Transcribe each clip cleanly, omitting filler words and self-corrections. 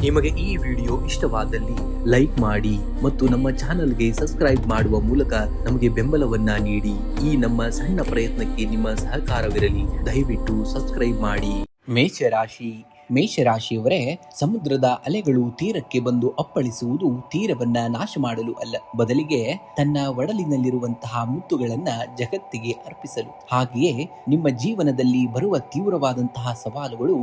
ನಿಮಗೆ ಈ ವಿಡಿಯೋ ಇಷ್ಟವಾದಲ್ಲಿ ಲೈಕ್ ಮಾಡಿ ಮತ್ತು ನಮ್ಮ ಚಾನೆಲ್ಗೆ ಸಬ್ಸ್ಕ್ರೈಬ್ ಮಾಡುವ ಮೂಲಕ ನಮಗೆ ಬೆಂಬಲವನ್ನ ನೀಡಿ. ಈ ನಮ್ಮ ಸಣ್ಣ ಪ್ರಯತ್ನಕ್ಕೆ ನಿಮ್ಮ ಸಹಕಾರವಿರಲಿ. ದಯವಿಟ್ಟು ಸಬ್ಸ್ಕ್ರೈಬ್ ಮಾಡಿ. ಮೇಷರಾಶಿಯವರೇ, ಸಮುದ್ರದ ಅಲೆಗಳು ತೀರಕ್ಕೆ ಬಂದು ಅಪ್ಪಳಿಸುವುದು ತೀರವನ್ನ ನಾಶ ಮಾಡಲು ಅಲ್ಲ, ಬದಲಿಗೆ ತನ್ನ ಒಡಲಿನಲ್ಲಿರುವಂತಹ ಮುತ್ತುಗಳನ್ನ ಜಗತ್ತಿಗೆ ಅರ್ಪಿಸಲು. ಹಾಗೆಯೇ ನಿಮ್ಮ ಜೀವನದಲ್ಲಿ ಬರುವ ತೀವ್ರವಾದಂತಹ ಸವಾಲುಗಳು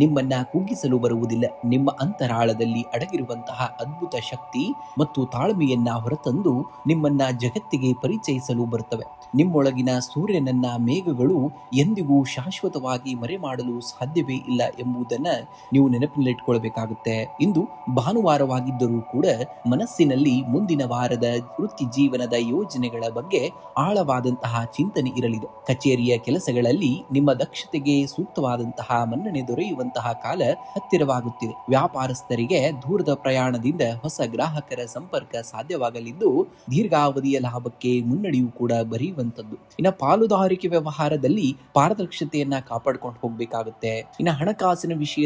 ನಿಮ್ಮನ್ನ ಕುಗ್ಗಿಸಲು ಬರುವುದಿಲ್ಲ. ನಿಮ್ಮ ಅಂತರಾಳದಲ್ಲಿ ಅಡಗಿರುವಂತಹ ಅದ್ಭುತ ಶಕ್ತಿ ಮತ್ತು ತಾಳ್ಮೆಯನ್ನ ಹೊರತಂದು ನಿಮ್ಮನ್ನ ಜಗತ್ತಿಗೆ ಪರಿಚಯಿಸಲು ಬರುತ್ತವೆ. ನಿಮ್ಮೊಳಗಿನ ಸೂರ್ಯನನ್ನ ಮೇಘಗಳು ಎಂದಿಗೂ ಶಾಶ್ವತವಾಗಿ ಮರೆಮಾಡಲು ಸಾಧ್ಯವೇ ಇಲ್ಲ ಎಂಬುದನ್ನ ನೀವು ನೆನಪಿನಲ್ಲಿಟ್ಕೊಳ್ಬೇಕಾಗುತ್ತೆ. ಇಂದು ಭಾನುವಾರವಾಗಿದ್ದರೂ ಕೂಡ ಮನಸ್ಸಿನಲ್ಲಿ ಮುಂದಿನ ವಾರದ ವೃತ್ತಿ ಜೀವನದ ಯೋಜನೆಗಳ ಬಗ್ಗೆ ಆಳವಾದಂತಹ ಚಿಂತನೆ ಇರಲಿದೆ. ಕಚೇರಿಯ ಕೆಲಸಗಳಲ್ಲಿ ನಿಮ್ಮ ದಕ್ಷತೆಗೆ ಸೂಕ್ತವಾದಂತಹ ಮನ್ನಣೆ ದೊರೆಯುವಂತಹ ಕಾಲ ಹತ್ತಿರವಾಗುತ್ತಿದೆ. ವ್ಯಾಪಾರಸ್ಥರಿಗೆ ದೂರದ ಪ್ರಯಾಣದಿಂದ ಹೊಸ ಗ್ರಾಹಕರ ಸಂಪರ್ಕ ಸಾಧ್ಯವಾಗಲಿದ್ದು, ದೀರ್ಘಾವಧಿಯ ಲಾಭಕ್ಕೆ ಮುನ್ನಡೆಯೂ ಕೂಡ ಬರೆಯುವಂತದ್ದು. ಇನ್ನು ಪಾಲುದಾರಿಕೆ ವ್ಯವಹಾರದಲ್ಲಿ ಪಾರದರ್ಶತೆಯನ್ನ ಕಾಪಾಡ್ಕೊಂಡು ಹೋಗ್ಬೇಕಾಗುತ್ತೆ. ಇನ್ನು ಹಣಕಾಸಿನ ವಿಷಯದಲ್ಲಿ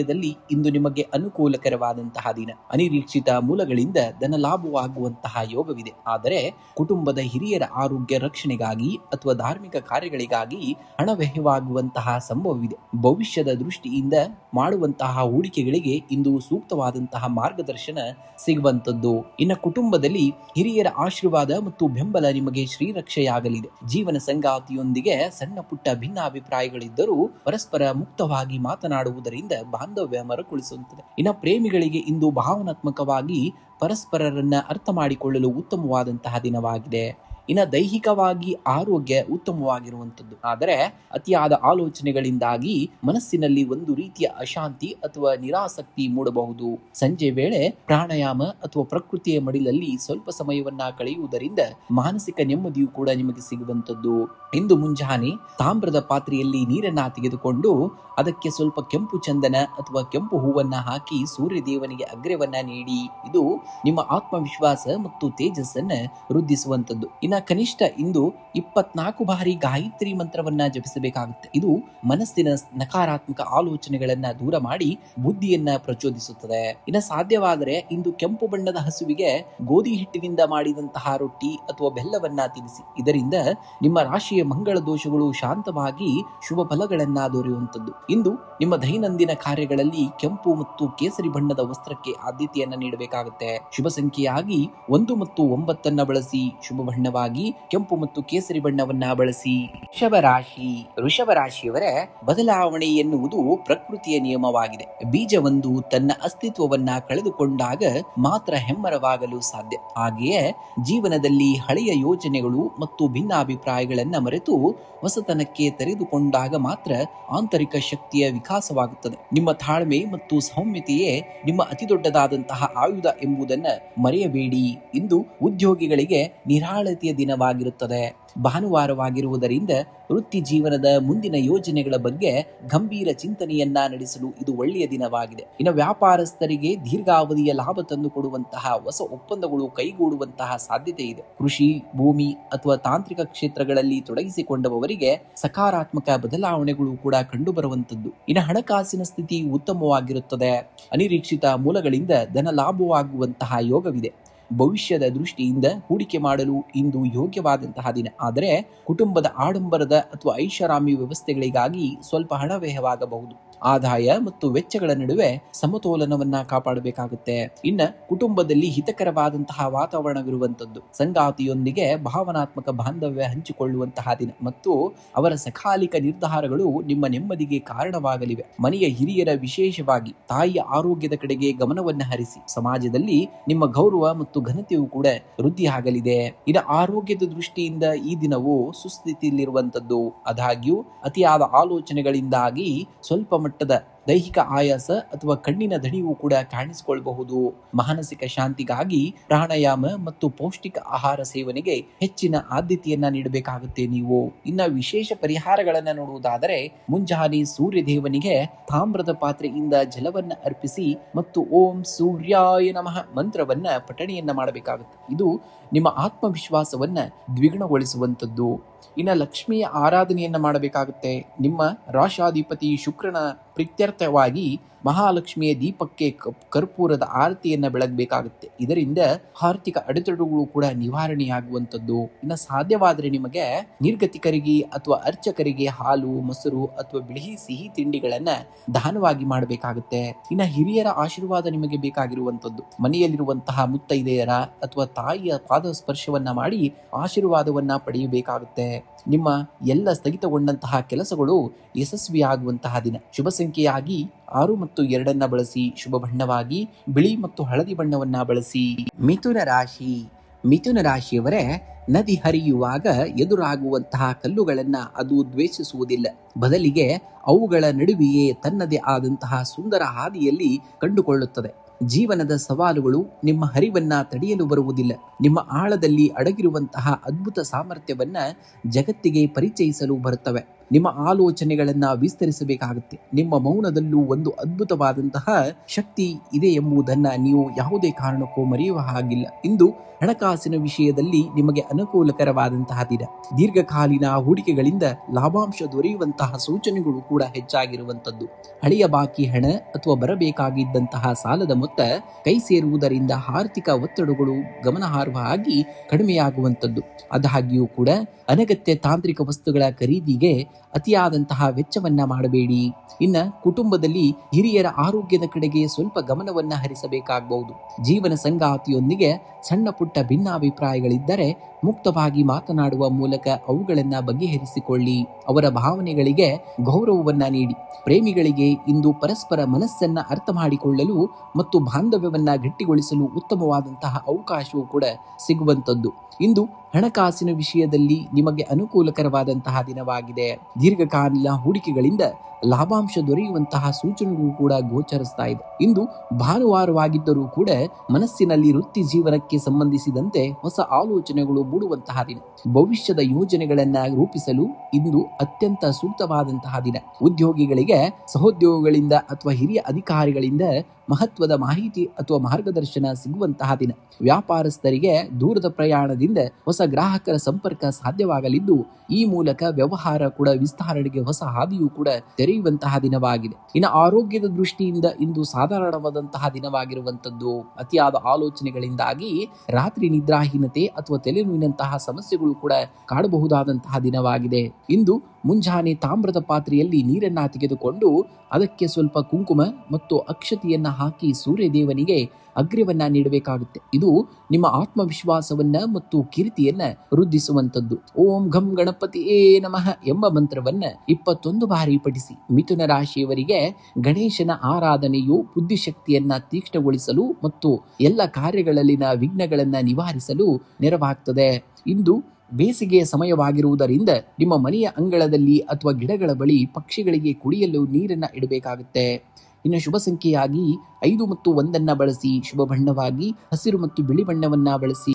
ಇಂದು ನಿಮಗೆ ಅನುಕೂಲಕರವಾದಂತಹ ದಿನ. ಅನಿರೀಕ್ಷಿತ ಮೂಲಗಳಿಂದ ಧನ ಲಾಭವಾಗುವಂತಹ ಯೋಗವಿದೆ. ಆದರೆ ಕುಟುಂಬದ ಹಿರಿಯರ ಆರೋಗ್ಯ ರಕ್ಷಣೆಗಾಗಿ ಅಥವಾ ಧಾರ್ಮಿಕ ಕಾರ್ಯಗಳಿಗಾಗಿ ಹಣ ವ್ಯಯವಾಗುವಂತಹ ಸಂಭವವಿದೆ. ಭವಿಷ್ಯದ ದೃಷ್ಟಿಯಿಂದ ಮಾಡುವಂತಹ ಹೂಡಿಕೆಗಳಿಗೆ ಇಂದು ಸೂಕ್ತವಾದಂತಹ ಮಾರ್ಗದರ್ಶನ ಸಿಗುವಂತದ್ದು. ಇನ್ನು ಕುಟುಂಬದಲ್ಲಿ ಹಿರಿಯರ ಆಶೀರ್ವಾದ ಮತ್ತು ಬೆಂಬಲ ನಿಮಗೆ ಶ್ರೀರಕ್ಷೆಯಾಗಲಿದೆ. ಜೀವನ ಸಂಗಾತಿಯೊಂದಿಗೆ ಸಣ್ಣ ಪುಟ್ಟ ಭಿನ್ನಾಭಿಪ್ರಾಯಗಳಿದ್ದರೂ ಪರಸ್ಪರ ಮುಕ್ತವಾಗಿ ಮಾತನಾಡುವುದರಿಂದ ಬಾಂಧವ್ಯ ಮರುಕಳಿಸುತ್ತದೆ. ಇನ್ನು ಪ್ರೇಮಿಗಳಿಗೆ ಇಂದು ಭಾವನಾತ್ಮಕವಾಗಿ ಪರಸ್ಪರರನ್ನ ಅರ್ಥ ಮಾಡಿಕೊಳ್ಳಲು ಉತ್ತಮವಾದಂತಹ ದಿನವಾಗಿದೆ. ಇನ್ನು ದೈಹಿಕವಾಗಿ ಆರೋಗ್ಯ ಉತ್ತಮವಾಗಿರುವಂಥದ್ದು. ಆದರೆ ಅತಿಯಾದ ಆಲೋಚನೆಗಳಿಂದಾಗಿ ಮನಸ್ಸಿನಲ್ಲಿ ಒಂದು ರೀತಿಯ ಅಶಾಂತಿ ಅಥವಾ ನಿರಾಸಕ್ತಿ ಮೂಡಬಹುದು. ಸಂಜೆ ವೇಳೆ ಪ್ರಾಣಾಯಾಮ ಅಥವಾ ಪ್ರಕೃತಿಯ ಮಡಿಲಲ್ಲಿ ಸ್ವಲ್ಪ ಸಮಯವನ್ನ ಕಳೆಯುವುದರಿಂದ ಮಾನಸಿಕ ನೆಮ್ಮದಿಯೂ ಕೂಡ ನಿಮಗೆ ಸಿಗುವಂಥದ್ದು. ಇಂದು ಮುಂಜಾನೆ ತಾಮ್ರದ ಪಾತ್ರೆಯಲ್ಲಿ ನೀರನ್ನ ತೆಗೆದುಕೊಂಡು ಅದಕ್ಕೆ ಸ್ವಲ್ಪ ಕೆಂಪು ಚಂದನ ಅಥವಾ ಕೆಂಪು ಹೂವನ್ನ ಹಾಕಿ ಸೂರ್ಯ ದೇವನಿಗೆ ಅಗ್ರ್ಯವನ್ನ ನೀಡಿ. ಇದು ನಿಮ್ಮ ಆತ್ಮವಿಶ್ವಾಸ ಮತ್ತು ತೇಜಸ್ಸನ್ನ ವೃದ್ಧಿಸುವಂತದ್ದು. ಇನ್ನು ಕನಿಷ್ಠ ಇಂದು 24 ಬಾರಿ ಗಾಯತ್ರಿ ಮಂತ್ರವನ್ನ ಜಪಿಸಬೇಕಾಗುತ್ತೆ. ಇದು ಮನಸ್ಸಿನ ನಕಾರಾತ್ಮಕ ಆಲೋಚನೆಗಳನ್ನ ದೂರ ಮಾಡಿ ಬುದ್ಧಿಯನ್ನ ಪ್ರಚೋದಿಸುತ್ತದೆ. ಇನ್ನು ಸಾಧ್ಯವಾದರೆ ಇಂದು ಕೆಂಪು ಬಣ್ಣದ ಹಸುವಿಗೆ ಗೋಧಿ ಹಿಟ್ಟಿನಿಂದ ಮಾಡಿದಂತಹ ರೊಟ್ಟಿ ಅಥವಾ ಬೆಲ್ಲವನ್ನ ತಿನ್ನಿಸಿ. ಇದರಿಂದ ನಿಮ್ಮ ರಾಶಿಯ ಮಂಗಳ ದೋಷಗಳು ಶಾಂತವಾಗಿ ಶುಭ ಫಲಗಳನ್ನ ದೊರೆಯುವಂಥದ್ದು. ಇಂದು ನಿಮ್ಮ ದೈನಂದಿನ ಕಾರ್ಯಗಳಲ್ಲಿ ಕೆಂಪು ಮತ್ತು ಕೇಸರಿ ಬಣ್ಣದ ವಸ್ತ್ರಕ್ಕೆ ಆದ್ಯತೆಯನ್ನ ನೀಡಬೇಕಾಗುತ್ತೆ. ಶುಭ ಸಂಖ್ಯೆಯಾಗಿ 1 ಮತ್ತು 9 ಬಳಸಿ. ಶುಭ ಬಣ್ಣವಾಗಿ ಕೆಂಪು ಮತ್ತು ಕೇಸರಿ ಬಣ್ಣವನ್ನ ಬಳಸಿ. ವೃಷಭ ರಾಶಿಯವರ ಬದಲಾವಣೆ ಎನ್ನುವುದು ಪ್ರಕೃತಿಯ ನಿಯಮವಾಗಿದೆ. ಬೀಜವೊಂದು ತನ್ನ ಅಸ್ತಿತ್ವವನ್ನ ಕಳೆದುಕೊಂಡಾಗ ಮಾತ್ರ ಹೆಮ್ಮರವಾಗಲು ಸಾಧ್ಯ. ಹಾಗೆಯೇ ಜೀವನದಲ್ಲಿ ಹಳೆಯ ಯೋಚನೆಗಳು ಮತ್ತು ಭಿನ್ನಾಭಿಪ್ರಾಯಗಳನ್ನ ಮರೆತು ಹೊಸತನಕ್ಕೆ ತೆರೆದುಕೊಂಡಾಗ ಮಾತ್ರ ಆಂತರಿಕ ಶಕ್ತಿಯ ವಿಕಾಸವಾಗುತ್ತದೆ. ನಿಮ್ಮ ತಾಳ್ಮೆ ಮತ್ತು ಸೌಮ್ಯತೆಯೇ ನಿಮ್ಮ ಅತಿ ದೊಡ್ಡದಾದಂತಹ ಆಯುಧ ಎಂಬುದನ್ನ ಮರೆಯಬೇಡಿ. ಇಂದು ಉದ್ಯೋಗಿಗಳಿಗೆ ನಿರಾಳತೆಯ ದಿನವಾಗಿರುತ್ತದೆ. ಭಾನುವಾರವಾಗಿರುವುದರಿಂದ ವೃತ್ತಿ ಜೀವನದ ಮುಂದಿನ ಯೋಜನೆಗಳ ಬಗ್ಗೆ ಗಂಭೀರ ಚಿಂತನೆಯನ್ನ ನಡೆಸಲು ಇದು ಒಳ್ಳೆಯ ದಿನವಾಗಿದೆ. ಇನ್ನು ವ್ಯಾಪಾರಸ್ಥರಿಗೆ ದೀರ್ಘಾವಧಿಯ ಲಾಭ ತಂದು ಕೊಡುವಂತಹ ಹೊಸ ಒಪ್ಪಂದಗಳು ಕೈಗೂಡುವಂತಹ ಸಾಧ್ಯತೆ ಇದೆ. ಕೃಷಿ, ಭೂಮಿ ಅಥವಾ ತಾಂತ್ರಿಕ ಕ್ಷೇತ್ರಗಳಲ್ಲಿ ತೊಡಗಿಸಿಕೊಂಡವರಿಗೆ ಸಕಾರಾತ್ಮಕ ಬದಲಾವಣೆಗಳು ಕೂಡ ಕಂಡು ಬರುವಂತದ್ದು. ಇನ್ನು ಹಣಕಾಸಿನ ಸ್ಥಿತಿ ಉತ್ತಮವಾಗಿರುತ್ತದೆ. ಅನಿರೀಕ್ಷಿತ ಮೂಲಗಳಿಂದ ಧನ ಲಾಭವಾಗುವಂತಹ ಯೋಗವಿದೆ. ಭವಿಷ್ಯದ ದೃಷ್ಟಿಯಿಂದ ಹೂಡಿಕೆ ಮಾಡಲು ಇಂದು ಯೋಗ್ಯವಾದಂತಹ ದಿನ. ಆದರೆ ಕುಟುಂಬದ ಆಡಂಬರದ ಅಥವಾ ಐಷಾರಾಮಿ ವ್ಯವಸ್ಥೆಗಳಿಗಾಗಿ ಸ್ವಲ್ಪ ಹಣ ವ್ಯಯವಾಗಬಹುದು. ಆದಾಯ ಮತ್ತು ವೆಚ್ಚಗಳ ನಡುವೆ ಸಮತೋಲನವನ್ನ ಕಾಪಾಡಬೇಕಾಗುತ್ತೆ. ಇನ್ನ ಕುಟುಂಬದಲ್ಲಿ ಹಿತಕರವಾದಂತಹ ವಾತಾವರಣವಿರುವಂತದ್ದು. ಸಂಗಾತಿಯೊಂದಿಗೆ ಭಾವನಾತ್ಮಕ ಬಾಂಧವ್ಯ ಹಂಚಿಕೊಳ್ಳುವಂತಹ ದಿನ ಮತ್ತು ಅವರ ಸಕಾಲಿಕ ನಿರ್ಧಾರಗಳು ನಿಮ್ಮ ನೆಮ್ಮದಿಗೆ ಕಾರಣವಾಗಲಿವೆ. ಮನೆಯ ಹಿರಿಯರ, ವಿಶೇಷವಾಗಿ ತಾಯಿಯ ಆರೋಗ್ಯದ ಕಡೆಗೆ ಗಮನವನ್ನ ಹರಿಸಿ. ಸಮಾಜದಲ್ಲಿ ನಿಮ್ಮ ಗೌರವ ಮತ್ತು ಘನತೆಯೂ ಕೂಡ ವೃದ್ಧಿಯಾಗಲಿದೆ. ಇನ್ನು ಆರೋಗ್ಯದ ದೃಷ್ಟಿಯಿಂದ ಈ ದಿನವು ಸುಸ್ಥಿತಿಯಲ್ಲಿರುವಂತದ್ದು. ಆದಾಗ್ಯೂ ಅತಿಯಾದ ಆಲೋಚನೆಗಳಿಂದಾಗಿ ಸ್ವಲ್ಪ ಮಟ್ಟದ ದೈಹಿಕ ಆಯಾಸ ಅಥವಾ ಕಣ್ಣಿನ ದಣಿವು ಕೂಡ ಕಾಣಿಸಿಕೊಳ್ಳಬಹುದು. ಮಾನಸಿಕ ಶಾಂತಿಗಾಗಿ ಪ್ರಾಣಾಯಾಮ ಮತ್ತು ಪೌಷ್ಟಿಕ ಆಹಾರ ಸೇವನೆಗೆ ಹೆಚ್ಚಿನ ಆದ್ಯತೆಯನ್ನ ನೀಡಬೇಕಾಗುತ್ತೆ ನೀವು. ಇನ್ನ ವಿಶೇಷ ಪರಿಹಾರಗಳನ್ನ ನೋಡುವುದಾದರೆ, ಮುಂಜಾನೆ ಸೂರ್ಯ ದೇವನಿಗೆ ತಾಮ್ರದ ಪಾತ್ರೆಯಿಂದ ಜಲವನ್ನ ಅರ್ಪಿಸಿ ಮತ್ತು ಓಂ ಸೂರ್ಯಾಯ ನಮಃ ಮಂತ್ರವನ್ನ ಪಠಣೆಯನ್ನ ಮಾಡಬೇಕಾಗುತ್ತೆ. ಇದು ನಿಮ್ಮ ಆತ್ಮವಿಶ್ವಾಸವನ್ನ ದ್ವಿಗುಣಗೊಳಿಸುವಂತದ್ದು. ಇನ್ನು ಲಕ್ಷ್ಮಿಯ ಆರಾಧನೆಯನ್ನ ಮಾಡಬೇಕಾಗುತ್ತೆ. ನಿಮ್ಮ ರಾಶಾಧಿಪತಿ ಶುಕ್ರನ ಪ್ರೀತ್ಯರ್ಥವಾಗಿ ಮಹಾಲಕ್ಷ್ಮಿಯ ದೀಪಕ್ಕೆ ಕರ್ಪೂರದ ಆರತಿಯನ್ನ ಬೆಳಗಬೇಕಾಗುತ್ತೆ. ಇದರಿಂದ ಆರ್ಥಿಕ ಅಡೆತಡೆಗಳು ಕೂಡ ನಿವಾರಣೆಯಾಗುವಂಥದ್ದು. ಇನ್ನು ಸಾಧ್ಯವಾದರೆ ನಿಮಗೆ ನಿರ್ಗತಿಕರಿಗೆ ಅಥವಾ ಅರ್ಚಕರಿಗೆ ಹಾಲು, ಮೊಸರು ಅಥವಾ ಬಿಳಿ ಸಿಹಿ ತಿಂಡಿಗಳನ್ನ ದಾನವಾಗಿ ಮಾಡಬೇಕಾಗುತ್ತೆ. ಇನ್ನು ಹಿರಿಯರ ಆಶೀರ್ವಾದ ನಿಮಗೆ ಬೇಕಾಗಿರುವಂಥದ್ದು. ಮನೆಯಲ್ಲಿರುವಂತಹ ಮುತ್ತೈದೆಯರ ಅಥವಾ ತಾಯಿಯ ಪಾದ ಸ್ಪರ್ಶವನ್ನ ಮಾಡಿ ಆಶೀರ್ವಾದವನ್ನ ಪಡೆಯಬೇಕಾಗುತ್ತೆ. ನಿಮ್ಮ ಎಲ್ಲ ಸ್ಥಗಿತಗೊಂಡಂತಹ ಕೆಲಸಗಳು ಯಶಸ್ವಿಯಾಗುವಂತಹ ದಿನ. ಶುಭ ಸಂಖ್ಯೆಯಾಗಿ 6 ಮತ್ತು 2 ಬಳಸಿ. ಶುಭ ಬಣ್ಣವಾಗಿ ಬಿಳಿ ಮತ್ತು ಹಳದಿ ಬಣ್ಣವನ್ನ ಬಳಸಿ. ಮಿಥುನ ರಾಶಿಯವರೇ, ನದಿ ಹರಿಯುವಾಗ ಎದುರಾಗುವಂತಹ ಕಲ್ಲುಗಳನ್ನ ಅದು ದ್ವೇಷಿಸುವುದಿಲ್ಲ. ಬದಲಿಗೆ ಅವುಗಳ ನಡುವೆಯೇ ತನ್ನದೇ ಆದಂತಹ ಸುಂದರ ಹಾದಿಯಲ್ಲಿ ಕಂಡುಕೊಳ್ಳುತ್ತದೆ. ಜೀವನದ ಸವಾಲುಗಳು ನಿಮ್ಮ ಹರಿವನ್ನ ತಡೆಯಲು ಬರುವುದಿಲ್ಲ. ನಿಮ್ಮ ಆಳದಲ್ಲಿ ಅಡಗಿರುವಂತಹ ಅದ್ಭುತ ಸಾಮರ್ಥ್ಯವನ್ನ ಜಗತ್ತಿಗೆ ಪರಿಚಯಿಸಲು ಬರುತ್ತವೆ. ನಿಮ್ಮ ಆಲೋಚನೆಗಳನ್ನ ವಿಸ್ತರಿಸಬೇಕಾಗುತ್ತೆ. ನಿಮ್ಮ ಮೌನದಲ್ಲೂ ಒಂದು ಅದ್ಭುತವಾದಂತಹ ಶಕ್ತಿ ಇದೆ ಎಂಬುದನ್ನ ನೀವು ಯಾವುದೇ ಕಾರಣಕ್ಕೂ ಮರೆಯುವ ಹಾಗಿಲ್ಲ. ಇಂದು ಹಣಕಾಸಿನ ವಿಷಯದಲ್ಲಿ ನಿಮಗೆ ಅನುಕೂಲಕರವಾದಂತಹ ದಿನ. ದೀರ್ಘಕಾಲೀನ ಹೂಡಿಕೆಗಳಿಂದ ಲಾಭಾಂಶ ದೊರೆಯುವಂತಹ ಸೂಚನೆಗಳು ಕೂಡ ಹೆಚ್ಚಾಗಿರುವಂತದ್ದು. ಹಳೆಯ ಬಾಕಿ ಹಣ ಅಥವಾ ಬರಬೇಕಾಗಿದ್ದಂತಹ ಸಾಲದ ಮೊತ್ತ ಕೈ ಸೇರುವುದರಿಂದ ಆರ್ಥಿಕ ಒತ್ತಡಗಳು ಗಮನಾರ್ಹವಾಗಿ ಕಡಿಮೆಯಾಗುವಂತದ್ದು. ಆದಾಗ್ಯೂ ಕೂಡ ಅನಗತ್ಯ ತಾಂತ್ರಿಕ ವಸ್ತುಗಳ ಖರೀದಿಗೆ ಅತಿಯಾದಂತಹ ವೆಚ್ಚವನ್ನ ಮಾಡಬೇಡಿ. ಇನ್ನ ಕುಟುಂಬದಲ್ಲಿ ಹಿರಿಯರ ಆರೋಗ್ಯದ ಕಡೆಗೆ ಸ್ವಲ್ಪ ಗಮನವನ್ನ ಹರಿಸಬೇಕಾಗಬಹುದು. ಜೀವನ ಸಂಗಾತಿಯೊಂದಿಗೆ ಸಣ್ಣ ಪುಟ್ಟ ಭಿನ್ನಾಭಿಪ್ರಾಯಗಳಿದ್ದರೆ ಮುಕ್ತವಾಗಿ ಮಾತನಾಡುವ ಮೂಲಕ ಅವುಗಳನ್ನ ಬಗೆಹರಿಸಿಕೊಳ್ಳಿ. ಅವರ ಭಾವನೆಗಳಿಗೆ ಗೌರವವನ್ನ ನೀಡಿ. ಪ್ರೇಮಿಗಳಿಗೆ ಇಂದು ಪರಸ್ಪರ ಮನಸ್ಸನ್ನ ಅರ್ಥ ಮಾಡಿಕೊಳ್ಳಲು ಮತ್ತು ಬಾಂಧವ್ಯವನ್ನ ಗಟ್ಟಿಗೊಳಿಸಲು ಉತ್ತಮವಾದಂತಹ ಅವಕಾಶವೂ ಕೂಡ ಸಿಗುವಂತದ್ದು. ಇಂದು ಹಣಕಾಸಿನ ವಿಷಯದಲ್ಲಿ ನಿಮಗೆ ಅನುಕೂಲಕರವಾದಂತಹ ದಿನವಾಗಿದೆ. ದೀರ್ಘಕಾಲೀನ ಹೂಡಿಕೆಗಳಿಂದ ಲಾಭಾಂಶ ದೊರೆಯುವಂತಹ ಸೂಚನೆಗಳು ಕೂಡ ಗೋಚರಿಸ್ತಾ ಇದೆ. ಇಂದು ಭಾನುವಾರವಾಗಿದ್ದರೂ ಕೂಡ ಮನಸ್ಸಿನಲ್ಲಿ ವೃತ್ತಿ ಜೀವನಕ್ಕೆ ಸಂಬಂಧಿಸಿದಂತೆ ಹೊಸ ಆಲೋಚನೆಗಳು ಮೂಡುವಂತಹ ದಿನ. ಭವಿಷ್ಯದ ಯೋಜನೆಗಳನ್ನ ರೂಪಿಸಲು ಇಂದು ಅತ್ಯಂತ ಸೂಕ್ತವಾದಂತಹ ದಿನ. ಉದ್ಯೋಗಿಗಳಿಗೆ ಸಹೋದ್ಯೋಗಿಗಳಿಂದ ಅಥವಾ ಹಿರಿಯ ಅಧಿಕಾರಿಗಳಿಂದ ಮಹತ್ವದ ಮಾಹಿತಿ ಅಥವಾ ಮಾರ್ಗದರ್ಶನ ಸಿಗುವಂತಹ ದಿನ. ವ್ಯಾಪಾರಸ್ಥರಿಗೆ ದೂರದ ಪ್ರಯಾಣದಿಂದ ಹೊಸ ಗ್ರಾಹಕರ ಸಂಪರ್ಕ ಸಾಧ್ಯವಾಗಲಿದ್ದು, ಈ ಮೂಲಕ ವ್ಯವಹಾರ ಕೂಡ ವಿಸ್ತರಣೆಗೆ ಹೊಸ ಹಾದಿಯೂ ಕೂಡ ತೆರೆಯುವಂತಹ ದಿನವಾಗಿದೆ. ಇನ್ನು ಆರೋಗ್ಯದ ದೃಷ್ಟಿಯಿಂದ ಇಂದು ಸಾಧಾರಣವಾದಂತಹ ದಿನವಾಗಿರುವಂತದ್ದು. ಅತಿಯಾದ ಆಲೋಚನೆಗಳಿಂದಾಗಿ ರಾತ್ರಿ ನಿದ್ರಾಹೀನತೆ ಅಥವಾ ತಲೆನೋವಿನಂತಹ ಸಮಸ್ಯೆಗಳು ಕೂಡ ಕಾಡಬಹುದಾದಂತಹ ದಿನವಾಗಿದೆ. ಇಂದು ಮುಂಜಾನೆ ತಾಮ್ರದ ಪಾತ್ರೆಯಲ್ಲಿ ನೀರನ್ನ ತೆಗೆದುಕೊಂಡು ಅದಕ್ಕೆ ಸ್ವಲ್ಪ ಕುಂಕುಮ ಮತ್ತು ಅಕ್ಷತೆಯನ್ನ ಹಾಕಿ ಸೂರ್ಯದೇವನಿಗೆ ಅಗ್ರ್ಯವನ್ನ ನೀಡಬೇಕಾಗುತ್ತೆ. ಇದು ನಿಮ್ಮ ಆತ್ಮವಿಶ್ವಾಸವನ್ನ ಮತ್ತು ಕೀರ್ತಿಯನ್ನ ವೃದ್ಧಿಸುವಂತದ್ದು. ಓಂ ಘಂ ಗಣಪತಿಯೇ ನಮಃ ಎಂಬ ಮಂತ್ರವನ್ನ 21 ಬಾರಿ ಪಠಿಸಿ. ಮಿಥುನ ರಾಶಿಯವರಿಗೆ ಗಣೇಶನ ಆರಾಧನೆಯು ಬುದ್ಧಿಶಕ್ತಿಯನ್ನ ತೀಕ್ಷ್ಣಗೊಳಿಸಲು ಮತ್ತು ಎಲ್ಲ ಕಾರ್ಯಗಳಲ್ಲಿನ ವಿಘ್ನಗಳನ್ನ ನಿವಾರಿಸಲು ನೆರವಾಗ್ತದೆ. ಇಂದು ಬೇಸಿಗೆಯ ಸಮಯವಾಗಿರುವುದರಿಂದ ನಿಮ್ಮ ಮನೆಯ ಅಂಗಳದಲ್ಲಿ ಅಥವಾ ಗಿಡಗಳ ಬಳಿ ಪಕ್ಷಿಗಳಿಗೆ ಕುಡಿಯಲು ನೀರನ್ನ ಇಡಬೇಕಾಗುತ್ತೆ. ಇನ್ನು ಶುಭ ಸಂಖ್ಯೆಯಾಗಿ 5 ಮತ್ತು 1 ಬಳಸಿ. ಶುಭ ಬಣ್ಣವಾಗಿ ಹಸಿರು ಮತ್ತು ಬಿಳಿ ಬಣ್ಣವನ್ನ ಬಳಸಿ.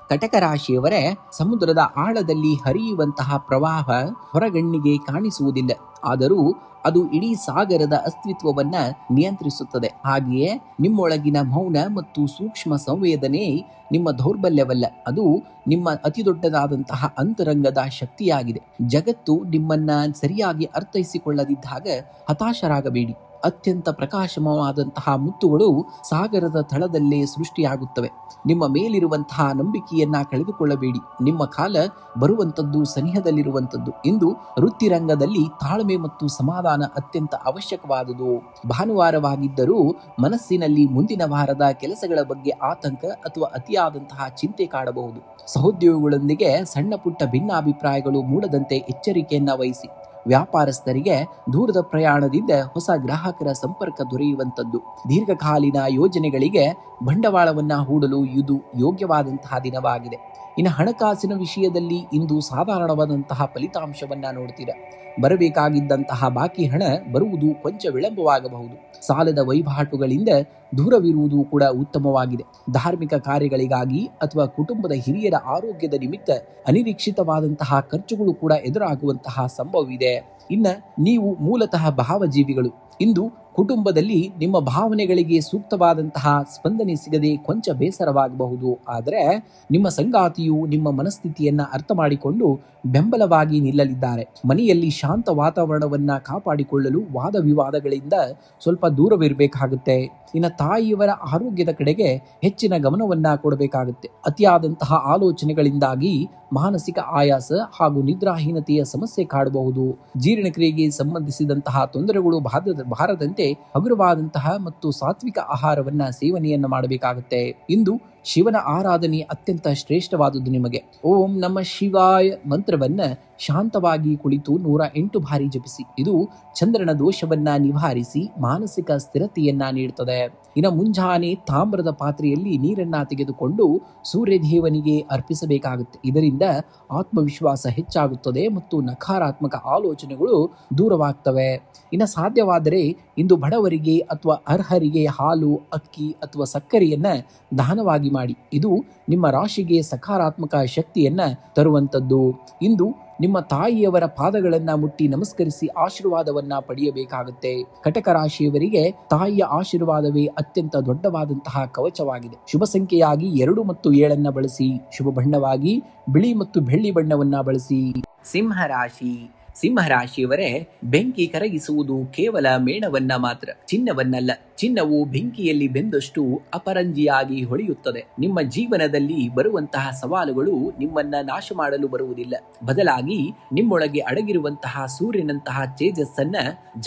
ಕಟಕ ರಾಶಿಯವರೇ, ಸಮುದ್ರದ ಆಳದಲ್ಲಿ ಹರಿಯುವಂತಹ ಪ್ರವಾಹ ಹೊರಗಣ್ಣಿಗೆ ಕಾಣಿಸುವುದಿಲ್ಲ, ಆದರೂ ಅದು ಇಡೀ ಸಾಗರದ ಅಸ್ತಿತ್ವವನ್ನ ನಿಯಂತ್ರಿಸುತ್ತದೆ. ಹಾಗೆಯೇ ನಿಮ್ಮೊಳಗಿನ ಮೌನ ಮತ್ತು ಸೂಕ್ಷ್ಮ ಸಂವೇದನೆ ನಿಮ್ಮ ದೌರ್ಬಲ್ಯವಲ್ಲ, ಅದು ನಿಮ್ಮ ಅತಿ ದೊಡ್ಡದಾದಂತಹ ಅಂತರಂಗದ ಶಕ್ತಿಯಾಗಿದೆ. ಜಗತ್ತು ನಿಮ್ಮನ್ನ ಸರಿಯಾಗಿ ಅರ್ಥೈಸಿಕೊಳ್ಳದಿದ್ದಾಗ ಹತಾಶರಾಗಬೇಡಿ. ಅತ್ಯಂತ ಪ್ರಕಾಶಮಾನವಾದಂತಹ ಮುತ್ತುಗಳು ಸಾಗರದ ತಳದಲ್ಲೇ ಸೃಷ್ಟಿಯಾಗುತ್ತವೆ. ನಿಮ್ಮ ಮೇಲಿರುವಂತಹ ನಂಬಿಕೆಯನ್ನ ಕಳೆದುಕೊಳ್ಳಬೇಡಿ. ನಿಮ್ಮ ಕಾಲ ಬರುವಂತದ್ದು ಸನಿಹದಲ್ಲಿರುವಂತದ್ದು. ಇಂದು ವೃತ್ತಿರಂಗದಲ್ಲಿ ತಾಳ್ಮೆ ಮತ್ತು ಸಮಾಧಾನ ಅತ್ಯಂತ ಅವಶ್ಯಕವಾದುದು. ಭಾನುವಾರವಾಗಿದ್ದರೂ ಮನಸ್ಸಿನಲ್ಲಿ ಮುಂದಿನ ವಾರದ ಕೆಲಸಗಳ ಬಗ್ಗೆ ಆತಂಕ ಅಥವಾ ಅತಿಯಾದಂತಹ ಚಿಂತೆ ಕಾಡಬಹುದು. ಸಹೋದ್ಯೋಗಿಗಳೊಂದಿಗೆ ಸಣ್ಣ ಪುಟ್ಟ ಭಿನ್ನಾಭಿಪ್ರಾಯಗಳು ಮೂಡದಂತೆ ಎಚ್ಚರಿಕೆಯನ್ನ ವಹಿಸಿ. ವ್ಯಾಪಾರಸ್ಥರಿಗೆ ದೂರದ ಪ್ರಯಾಣದಿಂದ ಹೊಸ ಗ್ರಾಹಕರ ಸಂಪರ್ಕ ದೊರೆಯುವಂತದ್ದು. ದೀರ್ಘಕಾಲೀನ ಯೋಜನೆಗಳಿಗೆ ಬಂಡವಾಳವನ್ನ ಹೂಡಲು ಇದು ಯೋಗ್ಯವಾದಂತಹ ದಿನವಾಗಿದೆ. ಇನ್ನು ಹಣಕಾಸಿನ ವಿಷಯದಲ್ಲಿ ಇಂದು ಸಾಧಾರಣವಾದಂತಹ ಫಲಿತಾಂಶವನ್ನ ನೋಡ್ತೀರಾ. ಬರಬೇಕಾಗಿದ್ದಂತಹ ಬಾಕಿ ಹಣ ಬರುವುದು ಕೊಂಚ ವಿಳಂಬವಾಗಬಹುದು. ಸಾಲದ ವಹಿವಾಟುಗಳಿಂದ ದೂರವಿರುವುದು ಕೂಡ ಉತ್ತಮವಾಗಿದೆ. ಧಾರ್ಮಿಕ ಕಾರ್ಯಗಳಿಗಾಗಿ ಅಥವಾ ಕುಟುಂಬದ ಹಿರಿಯರ ಆರೋಗ್ಯದ ನಿಮಿತ್ತ ಅನಿರೀಕ್ಷಿತವಾದಂತಹ ಖರ್ಚುಗಳು ಕೂಡ ಎದುರಾಗುವಂತಹ ಸಂಭವವಿದೆ. ಇನ್ನು ನೀವು ಮೂಲತಃ ಭಾವಜೀವಿಗಳು. ಇಂದು ಕುಟುಂಬದಲ್ಲಿ ನಿಮ್ಮ ಭಾವನೆಗಳಿಗೆ ಸೂಕ್ತವಾದಂತಹ ಸ್ಪಂದನೆ ಸಿಗದೆ ಕೊಂಚ ಬೇಸರವಾಗಬಹುದು. ಆದರೆ ನಿಮ್ಮ ಸಂಗಾತಿಯು ನಿಮ್ಮ ಮನಸ್ಥಿತಿಯನ್ನ ಅರ್ಥ ಮಾಡಿಕೊಂಡು ಬೆಂಬಲವಾಗಿ ನಿಲ್ಲಲಿದ್ದಾರೆ. ಮನೆಯಲ್ಲಿ ಶಾಂತ ವಾತಾವರಣವನ್ನ ಕಾಪಾಡಿಕೊಳ್ಳಲು ವಾದ ವಿವಾದಗಳಿಂದ ಸ್ವಲ್ಪ ದೂರವಿರಬೇಕಾಗುತ್ತೆ. ಇನ್ನು ತಾಯಿಯವರ ಆರೋಗ್ಯದ ಕಡೆಗೆ ಹೆಚ್ಚಿನ ಗಮನವನ್ನ ಕೊಡಬೇಕಾಗುತ್ತೆ. ಅತಿಯಾದಂತಹ ಆಲೋಚನೆಗಳಿಂದಾಗಿ ಮಾನಸಿಕ ಆಯಾಸ ಹಾಗೂ ನಿದ್ರಾಹೀನತೆಯ ಸಮಸ್ಯೆ ಕಾಡಬಹುದು. ಜೀರ್ಣಕ್ರಿಯೆಗೆ ಸಂಬಂಧಿಸಿದಂತಹ ತೊಂದರೆಗಳು ಬಾರದಂತೆ ಹಗುರವಾದಂತಹ ಮತ್ತು ಸಾತ್ವಿಕ ಆಹಾರವನ್ನ ಸೇವನೆಯನ್ನ ಮಾಡಬೇಕಾಗುತ್ತೆ. ಇಂದು ಶಿವನ ಆರಾಧನೆ ಅತ್ಯಂತ ಶ್ರೇಷ್ಠವಾದುದು. ನಿಮಗೆ ಓಂ ನಮ ಶಿವಾಯ ಮಂತ್ರವನ್ನ ಶಾಂತವಾಗಿ ಕುಳಿತು 108 ಬಾರಿ ಜಪಿಸಿ. ಇದು ಚಂದ್ರನ ದೋಷವನ್ನ ನಿವಾರಿಸಿ ಮಾನಸಿಕ ಸ್ಥಿರತೆಯನ್ನ ನೀಡುತ್ತದೆ. ಇನ್ನು ಮುಂಜಾನೆ ತಾಮ್ರದ ಪಾತ್ರೆಯಲ್ಲಿ ನೀರನ್ನ ತೆಗೆದುಕೊಂಡು ಸೂರ್ಯದೇವನಿಗೆ ಅರ್ಪಿಸಬೇಕಾಗುತ್ತೆ. ಇದರಿಂದ ಆತ್ಮವಿಶ್ವಾಸ ಹೆಚ್ಚಾಗುತ್ತದೆ ಮತ್ತು ನಕಾರಾತ್ಮಕ ಆಲೋಚನೆಗಳು ದೂರವಾಗ್ತವೆ. ಇನ್ನು ಸಾಧ್ಯವಾದರೆ ಇಂದು ಬಡವರಿಗೆ ಅಥವಾ ಅರ್ಹರಿಗೆ ಹಾಲು, ಅಕ್ಕಿ ಅಥವಾ ಸಕ್ಕರೆಯನ್ನ ದಾನವಾಗಿ ಮಾಡಿ. ಇದು ನಿಮ್ಮ ರಾಶಿಗೆ ಸಕಾರಾತ್ಮಕ ಶಕ್ತಿಯನ್ನ ತರುವಂತದ್ದು. ಇಂದು ನಿಮ್ಮ ತಾಯಿಯವರ ಪಾದಗಳನ್ನ ಮುಟ್ಟಿ ನಮಸ್ಕರಿಸಿ ಆಶೀರ್ವಾದವನ್ನ ಪಡೆಯಬೇಕಾಗುತ್ತೆ. ಕಟಕ ರಾಶಿಯವರಿಗೆ ತಾಯಿಯ ಆಶೀರ್ವಾದವೇ ಅತ್ಯಂತ ದೊಡ್ಡವಾದಂತಹ ಕವಚವಾಗಿದೆ. ಶುಭ ಸಂಖ್ಯೆಯಾಗಿ 2 ಮತ್ತು 7 ಬಳಸಿ. ಶುಭ ಬಣ್ಣವಾಗಿ ಬಿಳಿ ಮತ್ತು ಬೆಳ್ಳಿ ಬಣ್ಣವನ್ನ ಬಳಸಿ. ಸಿಂಹರಾಶಿ. ಸಿಂಹರಾಶಿಯವರೇ, ಬೆಂಕಿ ಕರಗಿಸುವುದು ಕೇವಲ ಮೇಣವನ್ನ ಮಾತ್ರ, ಚಿನ್ನವನ್ನಲ್ಲ. ಚಿನ್ನವು ಬೆಂಕಿಯಲ್ಲಿ ಬೆಂದಷ್ಟು ಅಪರಂಜಿಯಾಗಿ ಹೊಳೆಯುತ್ತದೆ. ನಿಮ್ಮ ಜೀವನದಲ್ಲಿ ಬರುವಂತಹ ಸವಾಲುಗಳು ನಿಮ್ಮನ್ನ ನಾಶ ಮಾಡಲು ಬರುವುದಿಲ್ಲ. ಬದಲಾಗಿ ನಿಮ್ಮೊಳಗೆ ಅಡಗಿರುವಂತಹ ಸೂರ್ಯನಂತಹ ತೇಜಸ್ಸನ್ನ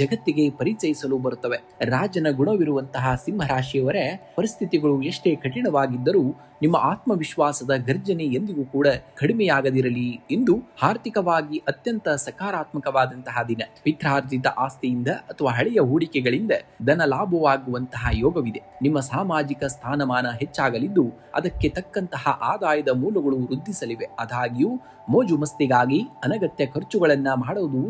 ಜಗತ್ತಿಗೆ ಪರಿಚಯಿಸಲು ಬರುತ್ತವೆ. ರಾಜನ ಗುಣವಿರುವಂತಹ ಸಿಂಹರಾಶಿಯವರೇ, ಪರಿಸ್ಥಿತಿಗಳು ಎಷ್ಟೇ ಕಠಿಣವಾಗಿದ್ದರೂ ನಿಮ್ಮ ಆತ್ಮವಿಶ್ವಾಸದ ಗರ್ಜನೆ ಎಂದಿಗೂ ಕೂಡ ಕಡಿಮೆಯಾಗದಿರಲಿ. ಇಂದು ಆರ್ಥಿಕವಾಗಿ ಅತ್ಯಂತ ಸಕಾರಾತ್ಮಕವಾದಂತಹ ದಿನ. ಪಿತ್ರಾರ್ಜಿತ ಆಸ್ತಿಯಿಂದ ಅಥವಾ ಹಳೆಯ ಹೂಡಿಕೆಗಳಿಂದ ಧನ ಲಾಭವಾಗುವಂತಹ ಯೋಗವಿದೆ. ನಿಮ್ಮ ಸಾಮಾಜಿಕ ಸ್ಥಾನಮಾನ ಹೆಚ್ಚಾಗಲಿದ್ದು ಅದಕ್ಕೆ ತಕ್ಕಂತಹ ಆದಾಯದ ಮೂಲಗಳು ವೃದ್ಧಿಸಲಿವೆ. ಆದಾಗ್ಯೂ ಮೋಜು ಮಸ್ತಿಗಾಗಿ ಅನಗತ್ಯ ಖರ್ಚುಗಳನ್ನ ಮಾಡುವುದು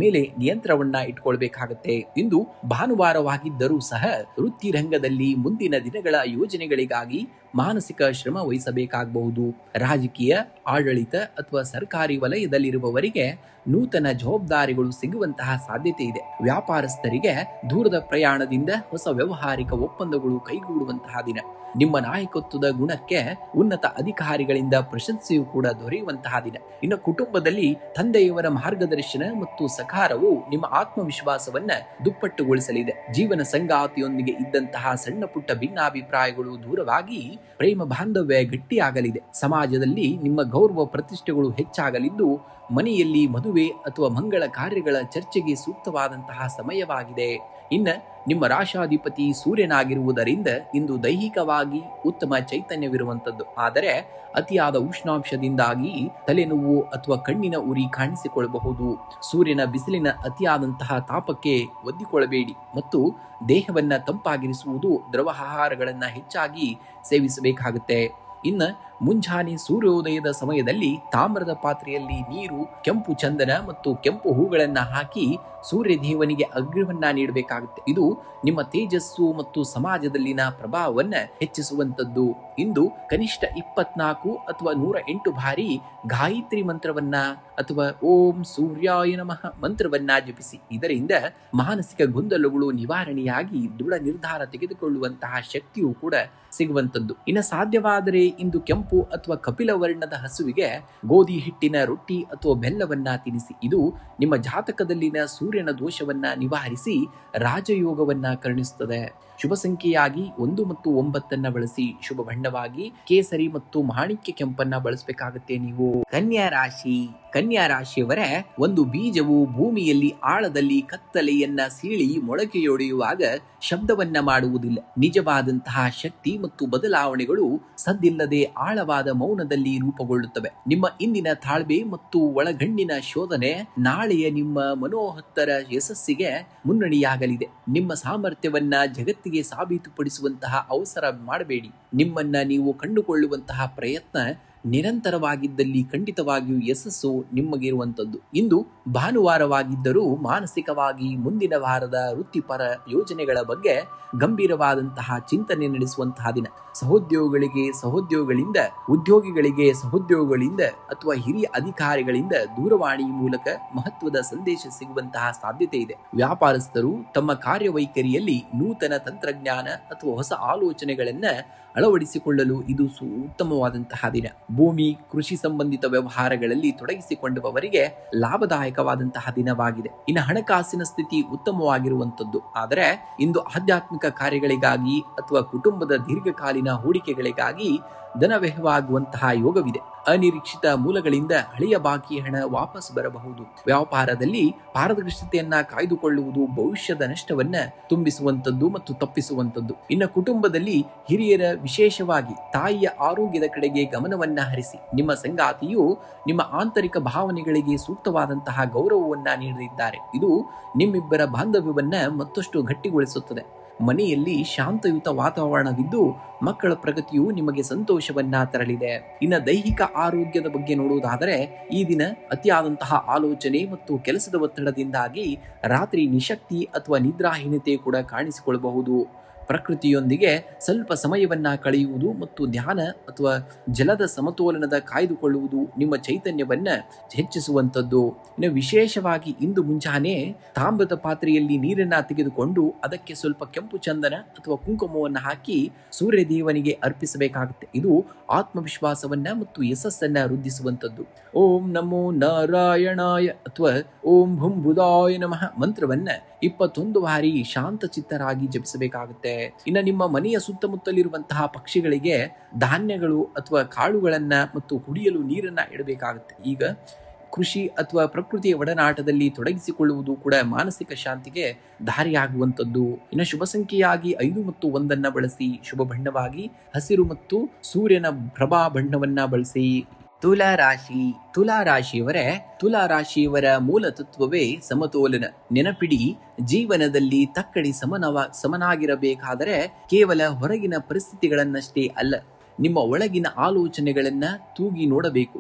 ಮೇಲೆ ನಿಯಂತ್ರಣವನ್ನ ಇಟ್ಕೊಳ್ಬೇಕಾಗತ್ತೆ. ಇಂದು ಭಾನುವಾರವಾಗಿದ್ದರೂ ಸಹ ವೃತ್ತಿ ರಂಗದಲ್ಲಿ ಮುಂದಿನ ದಿನಗಳ ಯೋಜನೆಗಳಿಗಾಗಿ ಮಾನಸಿಕ ಶ್ರಮ ವಹಿಸಬೇಕಾಗಬಹುದು. ರಾಜಕೀಯ, ಆಡಳಿತ ಅಥವಾ ಸರ್ಕಾರಿ ವಲಯದಲ್ಲಿರುವವರಿಗೆ ನೂತನ ಜವಾಬ್ದಾರಿಗಳು ಸಿಗುವಂತಹ ಸಾಧ್ಯತೆ ಇದೆ. ವ್ಯಾಪಾರಸ್ಥರಿಗೆ ದೂರದ ಪ್ರಯಾಣದಿಂದ ಹೊಸ ವ್ಯಾವಹಾರಿಕ ಒಪ್ಪಂದಗಳು ಕೈಗೂಡುವಂತಹ ದಿನ. ನಿಮ್ಮ ನಾಯಕತ್ವದ ಗುಣಕ್ಕೆ ಉನ್ನತ ಅಧಿಕಾರಿಗಳಿಂದ ಪ್ರಶಂಸೆಯೂ ಕೂಡ ದೊರೆಯುವಂತಹ ದಿನ. ಇನ್ನು ಕುಟುಂಬದಲ್ಲಿ ತಂದೆಯವರ ಮಾರ್ಗದರ್ಶನ ಮತ್ತು ಸಹಕಾರವು ನಿಮ್ಮ ಆತ್ಮವಿಶ್ವಾಸವನ್ನ ದುಪ್ಪಟ್ಟುಗೊಳಿಸಲಿದೆ. ಜೀವನ ಸಂಗಾತಿಯೊಂದಿಗೆ ಇದ್ದಂತಹ ಸಣ್ಣ ಪುಟ್ಟ ಭಿನ್ನಾಭಿಪ್ರಾಯಗಳು ದೂರವಾಗಿ ಪ್ರೇಮ ಬಾಂಧವ್ಯ ಗಟ್ಟಿಯಾಗಲಿದೆ. ಸಮಾಜದಲ್ಲಿ ನಿಮ್ಮ ಗೌರವ ಪ್ರತಿಷ್ಠೆಗಳು ಹೆಚ್ಚಾಗಲಿದ್ದು ಮನೆಯಲ್ಲಿ ಮದುವೆ ಅಥವಾ ಮಂಗಳ ಕಾರ್ಯಗಳ ಚರ್ಚೆಗೆ ಸೂಕ್ತವಾದಂತಹ ಸಮಯವಾಗಿದೆ. ಇನ್ನು ನಿಮ್ಮ ರಾಶಾಧಿಪತಿ ಸೂರ್ಯನಾಗಿರುವುದರಿಂದ ಇಂದು ದೈಹಿಕವಾಗಿ ಉತ್ತಮ ಚೈತನ್ಯವಿರುವಂತದ್ದು. ಆದರೆ ಅತಿಯಾದ ಉಷ್ಣಾಂಶದಿಂದಾಗಿ ತಲೆನೋವು ಅಥವಾ ಕಣ್ಣಿನ ಉರಿ ಕಾಣಿಸಿಕೊಳ್ಳಬಹುದು. ಸೂರ್ಯನ ಬಿಸಿಲಿನ ಅತಿಯಾದಂತಹ ತಾಪಕ್ಕೆ ಒದ್ದಿಕೊಳ್ಳಬೇಡಿ ಮತ್ತು ದೇಹವನ್ನ ತಂಪಾಗಿರಿಸುವುದು ದ್ರವ ಆಹಾರಗಳನ್ನ ಹೆಚ್ಚಾಗಿ ಸೇವಿಸಬೇಕಾಗುತ್ತೆ. ಇನ್ನು ಮುಂಜಾನೆ ಸೂರ್ಯೋದಯದ ಸಮಯದಲ್ಲಿ ತಾಮ್ರದ ಪಾತ್ರೆಯಲ್ಲಿ ನೀರು, ಕೆಂಪು ಚಂದನ ಮತ್ತು ಕೆಂಪು ಹೂಗಳನ್ನ ಹಾಕಿ ಸೂರ್ಯ ದೇವನಿಗೆ ಅಗ್ರವನ್ನ ನೀಡಬೇಕಾಗುತ್ತೆ. ಇದು ನಿಮ್ಮ ತೇಜಸ್ಸು ಮತ್ತು ಸಮಾಜದಲ್ಲಿನ ಪ್ರಭಾವವನ್ನ ಹೆಚ್ಚಿಸುವಂತದ್ದು. ಇಂದು ಕನಿಷ್ಠ 24 ಅಥವಾ 108 ಬಾರಿ ಗಾಯತ್ರಿ ಮಂತ್ರವನ್ನ ಅಥವಾ ಓಂ ಸೂರ್ಯಾಯ ನಮಃ ಮಂತ್ರವನ್ನ ಜಪಿಸಿ. ಇದರಿಂದ ಮಾನಸಿಕ ಗೊಂದಲಗಳು ನಿವಾರಣೆಯಾಗಿ ದೃಢ ನಿರ್ಧಾರ ತೆಗೆದುಕೊಳ್ಳುವಂತಹ ಶಕ್ತಿಯೂ ಕೂಡ ಸಿಗುವಂತದ್ದು. ಇನ್ನು ಸಾಧ್ಯವಾದರೆ ಇಂದು ಕೆಂಪು ಅಥವಾ ಕಪಿಲ ವರ್ಣದ ಹಸುವಿಗೆ ಗೋಧಿ ಹಿಟ್ಟಿನ ರೊಟ್ಟಿ ಅಥವಾ ಬೆಲ್ಲವನ್ನ ತಿನ್ನಿಸಿ. ಇದು ನಿಮ್ಮ ಜಾತಕದಲ್ಲಿನ ಸೂರ್ಯನ ದೋಷವನ್ನ ನಿವಾರಿಸಿ ರಾಜಯೋಗವನ್ನ ಕರುಣಿಸುತ್ತದೆ. ಶುಭ ಸಂಖ್ಯೆಯಾಗಿ 1 ಮತ್ತು 9 ಬಳಸಿ. ಶುಭ ಬಣ್ಣವಾಗಿ ಕೇಸರಿ ಮತ್ತು ಮಾಣಿಕ್ಯ ಕೆಂಪನ್ನ ಬಳಸಬೇಕಾಗುತ್ತೆ. ನೀವು ಕನ್ಯಾ ರಾಶಿ. ಕನ್ಯಾ ರಾಶಿಯವರೇ, ಒಂದು ಬೀಜವು ಭೂಮಿಯಲ್ಲಿ ಆಳದಲ್ಲಿ ಕತ್ತಲೆಯನ್ನ ಸೀಳಿ ಮೊಳಕೆಯೊಡೆಯುವಾಗ ಶಬ್ದವನ್ನ ಮಾಡುವುದಿಲ್ಲ. ನಿಜವಾದಂತಹ ಶಕ್ತಿ ಮತ್ತು ಬದಲಾವಣೆಗಳು ಸದ್ದಿಲ್ಲದೆ ಆಳವಾದ ಮೌನದಲ್ಲಿ ರೂಪುಗೊಳ್ಳುತ್ತವೆ. ನಿಮ್ಮ ಇಂದಿನ ತಾಳ್ಮೆ ಮತ್ತು ಒಳಗಣ್ಣಿನ ಶೋಧನೆ ನಾಳೆಯ ನಿಮ್ಮ ಮನೋಹತ್ತರ ಯಶಸ್ಸಿಗೆ ಮುನ್ನಡೆಯಾಗಲಿದೆ. ನಿಮ್ಮ ಸಾಮರ್ಥ್ಯವನ್ನ ಜಗತ್ತಿಗೆ ಸಾಬೀತುಪಡಿಸುವಂತಹ ಅವಸರ ಮಾಡಬೇಡಿ. ನಿಮ್ಮನ್ನ ನೀವು ಕಂಡುಕೊಳ್ಳುವಂತಹ ಪ್ರಯತ್ನ ನಿರಂತರವಾಗಿದ್ದಲ್ಲಿ ಖಂಡಿತವಾಗಿಯೂ ಯಶಸ್ಸು ನಿಮಗಿರುವಂಥದ್ದು. ಇಂದು ಭಾನುವಾರವಾಗಿದ್ದರೂ ಮಾನಸಿಕವಾಗಿ ಮುಂದಿನ ವಾರದ ವೃತ್ತಿಪರ ಯೋಜನೆಗಳ ಬಗ್ಗೆ ಗಂಭೀರವಾದಂತಹ ಚಿಂತನೆ ನಡೆಸುವಂತಹ ದಿನ. ಸಹೋದ್ಯೋಗಿಗಳಿಂದ ಉದ್ಯೋಗಿಗಳಿಗೆ ಸಹೋದ್ಯೋಗಿಗಳಿಂದ ಅಥವಾ ಹಿರಿಯ ಅಧಿಕಾರಿಗಳಿಂದ ದೂರವಾಣಿ ಮೂಲಕ ಮಹತ್ವದ ಸಂದೇಶ ಸಿಗುವಂತಹ ಸಾಧ್ಯತೆ ಇದೆ. ವ್ಯಾಪಾರಸ್ಥರು ತಮ್ಮ ಕಾರ್ಯವೈಖರಿಯಲ್ಲಿ ನೂತನ ತಂತ್ರಜ್ಞಾನ ಅಥವಾ ಹೊಸ ಆಲೋಚನೆಗಳನ್ನ ಅಳವಡಿಸಿಕೊಳ್ಳಲು ಇದು ಉತ್ತಮವಾದಂತಹ ದಿನ. ಭೂಮಿ, ಕೃಷಿ ಸಂಬಂಧಿತ ವ್ಯವಹಾರಗಳಲ್ಲಿ ತೊಡಗಿಸಿಕೊಂಡವರಿಗೆ ಲಾಭದಾಯಕವಾದಂತಹ ದಿನವಾಗಿದೆ. ಇನ್ನು ಹಣಕಾಸಿನ ಸ್ಥಿತಿ ಉತ್ತಮವಾಗಿರುವಂತದ್ದು. ಆದರೆ ಇಂದು ಆಧ್ಯಾತ್ಮಿಕ ಕಾರ್ಯಗಳಿಗಾಗಿ ಅಥವಾ ಕುಟುಂಬದ ದೀರ್ಘಕಾಲೀನ ಹೂಡಿಕೆಗಳಿಗಾಗಿ ಧನವ್ಯಯವಾಗುವಂತಹ ಯೋಗವಿದೆ. ಅನಿರೀಕ್ಷಿತ ಮೂಲಗಳಿಂದ ಹಳೆಯ ಬಾಕಿ ಹಣ ವಾಪಸ್ ಬರಬಹುದು. ವ್ಯಾಪಾರದಲ್ಲಿ ಪಾರದರ್ಶಕತೆಯನ್ನ ಕಾಯ್ದುಕೊಳ್ಳುವುದು ಭವಿಷ್ಯದ ನಷ್ಟವನ್ನ ತುಂಬಿಸುವಂತದ್ದು ಮತ್ತು ತಪ್ಪಿಸುವಂತದ್ದು. ಇನ್ನು ಕುಟುಂಬದಲ್ಲಿ ಹಿರಿಯರ, ವಿಶೇಷವಾಗಿ ತಾಯಿಯ ಆರೋಗ್ಯದ ಕಡೆಗೆ ಗಮನವನ್ನ ಹರಿಸಿ. ನಿಮ್ಮ ಸಂಗಾತಿಯು ನಿಮ್ಮ ಆಂತರಿಕ ಭಾವನೆಗಳಿಗೆ ಸೂಕ್ತವಾದಂತಹ ಗೌರವವನ್ನ ನೀಡಲಿದ್ದಾರೆ. ಇದು ನಿಮ್ಮಿಬ್ಬರ ಬಾಂಧವ್ಯವನ್ನ ಮತ್ತಷ್ಟು ಗಟ್ಟಿಗೊಳಿಸುತ್ತದೆ. ಮನೆಯಲ್ಲಿ ಶಾಂತಯುತ ವಾತಾವರಣವಿದ್ದು ಮಕ್ಕಳ ಪ್ರಗತಿಯು ನಿಮಗೆ ಸಂತೋಷವನ್ನ ತರಲಿದೆ. ಇನ್ನು ದೈಹಿಕ ಆರೋಗ್ಯದ ಬಗ್ಗೆ ನೋಡುವುದಾದರೆ, ಈ ದಿನ ಅತಿಯಾದಂತಹ ಆಲೋಚನೆ ಮತ್ತು ಕೆಲಸದ ಒತ್ತಡದಿಂದಾಗಿ ರಾತ್ರಿ ನಿಶಕ್ತಿ ಅಥವಾ ನಿದ್ರಾಹೀನತೆ ಕೂಡ ಕಾಣಿಸಿಕೊಳ್ಳಬಹುದು. ಪ್ರಕೃತಿಯೊಂದಿಗೆ ಸ್ವಲ್ಪ ಸಮಯವನ್ನ ಕಳೆಯುವುದು ಮತ್ತು ಧ್ಯಾನ ಅಥವಾ ಜಲದ ಸಮತೋಲನದ ಕಾಯ್ದುಕೊಳ್ಳುವುದು ನಿಮ್ಮ ಚೈತನ್ಯವನ್ನ ಹೆಚ್ಚಿಸುವಂಥದ್ದು. ಇನ್ನು ವಿಶೇಷವಾಗಿ ಇಂದು ಮುಂಜಾನೆ ತಾಮ್ರದ ಪಾತ್ರೆಯಲ್ಲಿ ನೀರನ್ನ ತೆಗೆದುಕೊಂಡು ಅದಕ್ಕೆ ಸ್ವಲ್ಪ ಕೆಂಪು ಚಂದನ ಅಥವಾ ಕುಂಕುಮವನ್ನು ಹಾಕಿ ಸೂರ್ಯದೇವನಿಗೆ ಅರ್ಪಿಸಬೇಕಾಗುತ್ತೆ. ಇದು ಆತ್ಮವಿಶ್ವಾಸವನ್ನ ಮತ್ತು ಯಶಸ್ಸನ್ನ ವೃದ್ಧಿಸುವಂಥದ್ದು. ಓಂ ನಮೋ ನಾರಾಯಣಾಯ ಅಥವಾ ಓಂ ಭುಂ ಬುಧಾಯ ನಮಃ ಮಂತ್ರವನ್ನ 21 ಬಾರಿ ಶಾಂತ ಚಿತ್ತರಾಗಿ ಜಪಿಸಬೇಕಾಗುತ್ತೆ. ಇನ್ನು ನಿಮ್ಮ ಮನೆಯ ಸುತ್ತಮುತ್ತಲಿರುವಂತಹ ಪಕ್ಷಿಗಳಿಗೆ ಧಾನ್ಯಗಳು ಅಥವಾ ಕಾಳುಗಳನ್ನ ಮತ್ತು ಕುಡಿಯಲು ನೀರನ್ನ ಇಡಬೇಕಾಗುತ್ತೆ. ಈಗ ಕೃಷಿ ಅಥವಾ ಪ್ರಕೃತಿಯ ಒಡನಾಟದಲ್ಲಿ ತೊಡಗಿಸಿಕೊಳ್ಳುವುದು ಕೂಡ ಮಾನಸಿಕ ಶಾಂತಿಗೆ ದಾರಿಯಾಗುವಂಥದ್ದು. ಇನ್ನು ಶುಭ ಸಂಖ್ಯೆಯಾಗಿ 5 ಮತ್ತು 1 ಬಳಸಿ. ಶುಭ ಬಣ್ಣವಾಗಿ ಹಸಿರು ಮತ್ತು ಸೂರ್ಯನ ಪ್ರಭಾ ಬಣ್ಣವನ್ನ ಬಳಸಿ. ತುಲಾರಾಶಿಯವರ ಮೂಲ ತತ್ವವೇ ಸಮತೋಲನ. ನೆನಪಿಡಿ, ಜೀವನದಲ್ಲಿ ತಕ್ಕಡಿ ಸಮನಾಗಿರಬೇಕಾದರೆ ಕೇವಲ ಹೊರಗಿನ ಪರಿಸ್ಥಿತಿಗಳನ್ನಷ್ಟೇ ಅಲ್ಲ, ನಿಮ್ಮ ಒಳಗಿನ ಆಲೋಚನೆಗಳನ್ನ ತೂಗಿ ನೋಡಬೇಕು.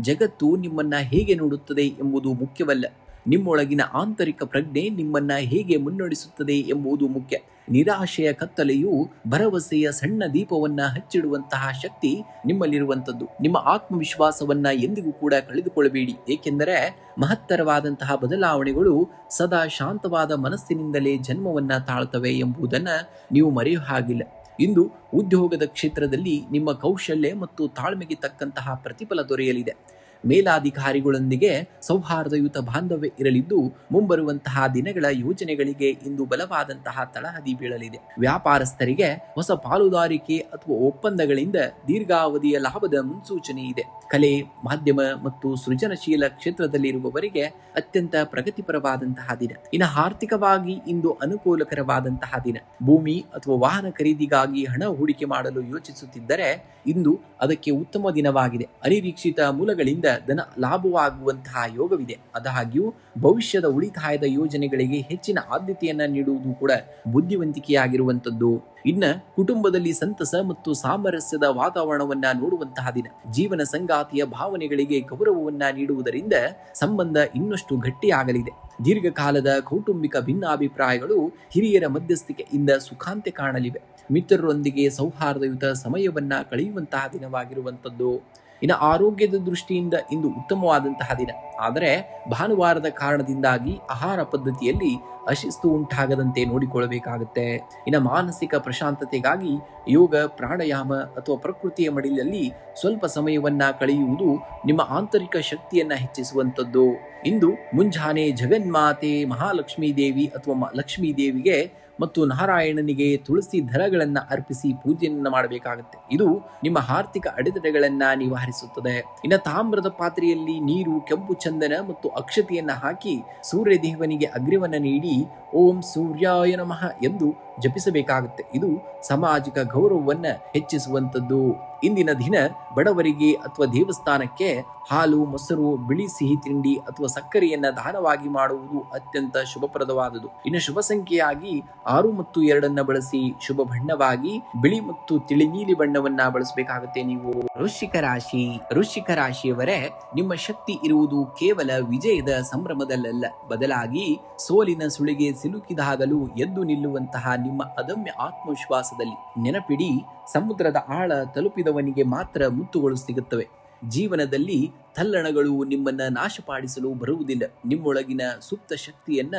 ಜಗತ್ತು ನಿಮ್ಮನ್ನ ಹೇಗೆ ನೋಡುತ್ತದೆ ಎಂಬುದು ಮುಖ್ಯವಲ್ಲ, ನಿಮ್ಮೊಳಗಿನ ಆಂತರಿಕ ಪ್ರಜ್ಞೆ ನಿಮ್ಮನ್ನ ಹೇಗೆ ಮುನ್ನಡೆಸುತ್ತದೆ ಎಂಬುದು ಮುಖ್ಯ. ನಿರಾಶೆಯ ಕತ್ತಲೆಯು ಭರವಸೆಯ ಸಣ್ಣ ದೀಪವನ್ನ ಹಚ್ಚಿಡುವಂತಹ ಶಕ್ತಿ ನಿಮ್ಮಲ್ಲಿರುವಂಥದ್ದು. ನಿಮ್ಮ ಆತ್ಮವಿಶ್ವಾಸವನ್ನ ಎಂದಿಗೂ ಕೂಡ ಕಳೆದುಕೊಳ್ಳಬೇಡಿ, ಏಕೆಂದರೆ ಮಹತ್ತರವಾದಂತಹ ಬದಲಾವಣೆಗಳು ಸದಾ ಶಾಂತವಾದ ಮನಸ್ಸಿನಿಂದಲೇ ಜನ್ಮವನ್ನ ತಾಳ್ತವೆ ಎಂಬುದನ್ನ ನೀವು ಮರೆಯೋ ಹಾಗಿಲ್ಲ. ಇಂದು ಉದ್ಯೋಗದ ಕ್ಷೇತ್ರದಲ್ಲಿ ನಿಮ್ಮ ಕೌಶಲ್ಯ ಮತ್ತು ತಾಳ್ಮೆಗೆ ತಕ್ಕಂತಹ ಪ್ರತಿಫಲ ದೊರೆಯಲಿದೆ. ಮೇಲಾಧಿಕಾರಿಗಳೊಂದಿಗೆ ಸೌಹಾರ್ದಯುತ ಬಾಂಧವ್ಯ ಇರಲಿದ್ದು, ಮುಂಬರುವಂತಹ ದಿನಗಳ ಯೋಜನೆಗಳಿಗೆ ಇಂದು ಬಲವಾದಂತಹ ತಳಹದಿ ಬೀಳಲಿದೆ. ವ್ಯಾಪಾರಸ್ಥರಿಗೆ ಹೊಸ ಪಾಲುದಾರಿಕೆ ಅಥವಾ ಒಪ್ಪಂದಗಳಿಂದ ದೀರ್ಘಾವಧಿಯ ಲಾಭದ ಮುನ್ಸೂಚನೆ ಇದೆ. ಕಲೆ, ಮಾಧ್ಯಮ ಮತ್ತು ಸೃಜನಶೀಲ ಕ್ಷೇತ್ರದಲ್ಲಿರುವವರಿಗೆ ಅತ್ಯಂತ ಪ್ರಗತಿಪರವಾದಂತಹ ದಿನ. ಇನ್ನು ಆರ್ಥಿಕವಾಗಿ ಇಂದು ಅನುಕೂಲಕರವಾದಂತಹ ದಿನ. ಭೂಮಿ ಅಥವಾ ವಾಹನ ಖರೀದಿಗಾಗಿ ಹಣ ಹೂಡಿಕೆ ಮಾಡಲು ಯೋಚಿಸುತ್ತಿದ್ದರೆ ಇಂದು ಅದಕ್ಕೆ ಉತ್ತಮ ದಿನವಾಗಿದೆ. ಅನಿರೀಕ್ಷಿತ ಮೂಲಗಳಿಂದ ಧನ ಲಾಭವಾಗುವಂತಹ ಯೋಗವಿದೆ. ಆದಾಗ್ಯೂ ಭವಿಷ್ಯದ ಉಳಿತಾಯದ ಯೋಜನೆಗಳಿಗೆ ಹೆಚ್ಚಿನ ಆದ್ಯತೆಯನ್ನ ನೀಡುವುದು ಕೂಡ ಬುದ್ಧಿವಂತಿಕೆಯಾಗಿರುವಂತದ್ದು. ಇನ್ನ ಕುಟುಂಬದಲ್ಲಿ ಸಂತಸ ಮತ್ತು ಸಾಮರಸ್ಯದ ವಾತಾವರಣವನ್ನ ನೋಡುವಂತಹ ದಿನ. ಜೀವನ ಸಂಗಾತಿಯ ಭಾವನೆಗಳಿಗೆ ಗೌರವವನ್ನ ನೀಡುವುದರಿಂದ ಸಂಬಂಧ ಇನ್ನಷ್ಟು ಗಟ್ಟಿಯಾಗಲಿದೆ. ದೀರ್ಘಕಾಲದ ಕೌಟುಂಬಿಕ ಭಿನ್ನಾಭಿಪ್ರಾಯಗಳು ಹಿರಿಯರ ಮಧ್ಯಸ್ಥಿಕೆಯಿಂದ ಸುಖಾಂತ್ಯ ಕಾಣಲಿವೆ. ಮಿತ್ರರೊಂದಿಗೆ ಸೌಹಾರ್ದಯುತ ಸಮಯವನ್ನ ಕಳೆಯುವಂತಹ ದಿನವಾಗಿರುವಂಥದ್ದು. ಇನ್ನು ಆರೋಗ್ಯದ ದೃಷ್ಟಿಯಿಂದ ಇಂದು ಉತ್ತಮವಾದಂತಹ ದಿನ. ಆದರೆ ಭಾನುವಾರದ ಕಾರಣದಿಂದಾಗಿ ಆಹಾರ ಪದ್ಧತಿಯಲ್ಲಿ ಅಶಿಸ್ತು ಉಂಟಾಗದಂತೆ ನೋಡಿಕೊಳ್ಳಬೇಕಾಗುತ್ತೆ. ಇನ್ನು ಮಾನಸಿಕ ಪ್ರಶಾಂತತೆಗಾಗಿ ಯೋಗ, ಪ್ರಾಣಾಯಾಮ ಅಥವಾ ಪ್ರಕೃತಿಯ ಮಡಿಲಲ್ಲಿ ಸ್ವಲ್ಪ ಸಮಯವನ್ನ ಕಳೆಯುವುದು ನಿಮ್ಮ ಆಂತರಿಕ ಶಕ್ತಿಯನ್ನ ಹೆಚ್ಚಿಸುವಂಥದ್ದು. ಇಂದು ಮುಂಜಾನೆ ಜಗನ್ಮಾತೆ ಮಹಾಲಕ್ಷ್ಮೀ ದೇವಿ ಅಥವಾ ಲಕ್ಷ್ಮೀ ದೇವಿಗೆ ಮತ್ತು ನಾರಾಯಣನಿಗೆ ತುಳಸಿ ದಳಗಳನ್ನ ಅರ್ಪಿಸಿ ಪೂಜೆಯನ್ನ ಮಾಡಬೇಕಾಗುತ್ತೆ. ಇದು ನಿಮ್ಮ ಆರ್ಥಿಕ ಅಡೆತಡೆಗಳನ್ನ ನಿವಾರಿಸುತ್ತದೆ. ಇನ್ನು ತಾಮ್ರದ ಪಾತ್ರೆಯಲ್ಲಿ ನೀರು, ಕೆಂಪು ಚಂದನ ಮತ್ತು ಅಕ್ಷತೆಯನ್ನ ಹಾಕಿ ಸೂರ್ಯ ದೇವನಿಗೆ ಅಗ್ರ್ಯವನ್ನ ನೀಡಿ ಓಂ ಸೂರ್ಯಾಯ ನಮಃ ಎಂದು ಜಪಿಸಬೇಕಾಗುತ್ತೆ. ಇದು ಸಾಮಾಜಿಕ ಗೌರವವನ್ನ ಹೆಚ್ಚಿಸುವಂಥದ್ದು. ಇಂದಿನ ದಿನ ಬಡವರಿಗೆ ಅಥವಾ ದೇವಸ್ಥಾನಕ್ಕೆ ಹಾಲು, ಮೊಸರು, ಬಿಳಿ ಸಿಹಿ ತಿಂಡಿ ಅಥವಾ ಸಕ್ಕರೆಯನ್ನ ದಾನವಾಗಿ ಮಾಡುವುದು ಅತ್ಯಂತ ಶುಭಪ್ರದವಾದುದು. ಇನ್ನು ಶುಭ ಸಂಖ್ಯೆಯಾಗಿ 6 ಮತ್ತು 2 ಬಳಸಿ. ಶುಭ ಬಣ್ಣವಾಗಿ ಬಿಳಿ ಮತ್ತು ತಿಳಿ ನೀಲಿ ಬಣ್ಣವನ್ನ ಬಳಸಬೇಕಾಗುತ್ತೆ ನೀವು. ವೃಶ್ಚಿಕ ರಾಶಿಯವರೇ, ನಿಮ್ಮ ಶಕ್ತಿ ಇರುವುದು ಕೇವಲ ವಿಜಯದ ಸಂಭ್ರಮದಲ್ಲ, ಬದಲಾಗಿ ಸೋಲಿನ ಸುಳಿಗೆ ಸಿಲುಕಿದಾಗಲೂ ಎದ್ದು ನಿಲ್ಲುವಂತಹ ನಿಮ್ಮ ಅದಮ್ಯ ಆತ್ಮವಿಶ್ವಾಸದಲ್ಲಿ. ನೆನಪಿಡಿ, ಸಮುದ್ರದ ಆಳ ತಲುಪಿದವನಿಗೆ ಮಾತ್ರ ಮುತ್ತುಗಳು ಸಿಗುತ್ತವೆ. ಜೀವನದಲ್ಲಿ ತಲ್ಲಣಗಳು ನಿಮ್ಮನ್ನ ನಾಶಪಡಿಸಲು ಬರುವುದಿಲ್ಲ, ನಿಮ್ಮೊಳಗಿನ ಸುಪ್ತ ಶಕ್ತಿಯನ್ನ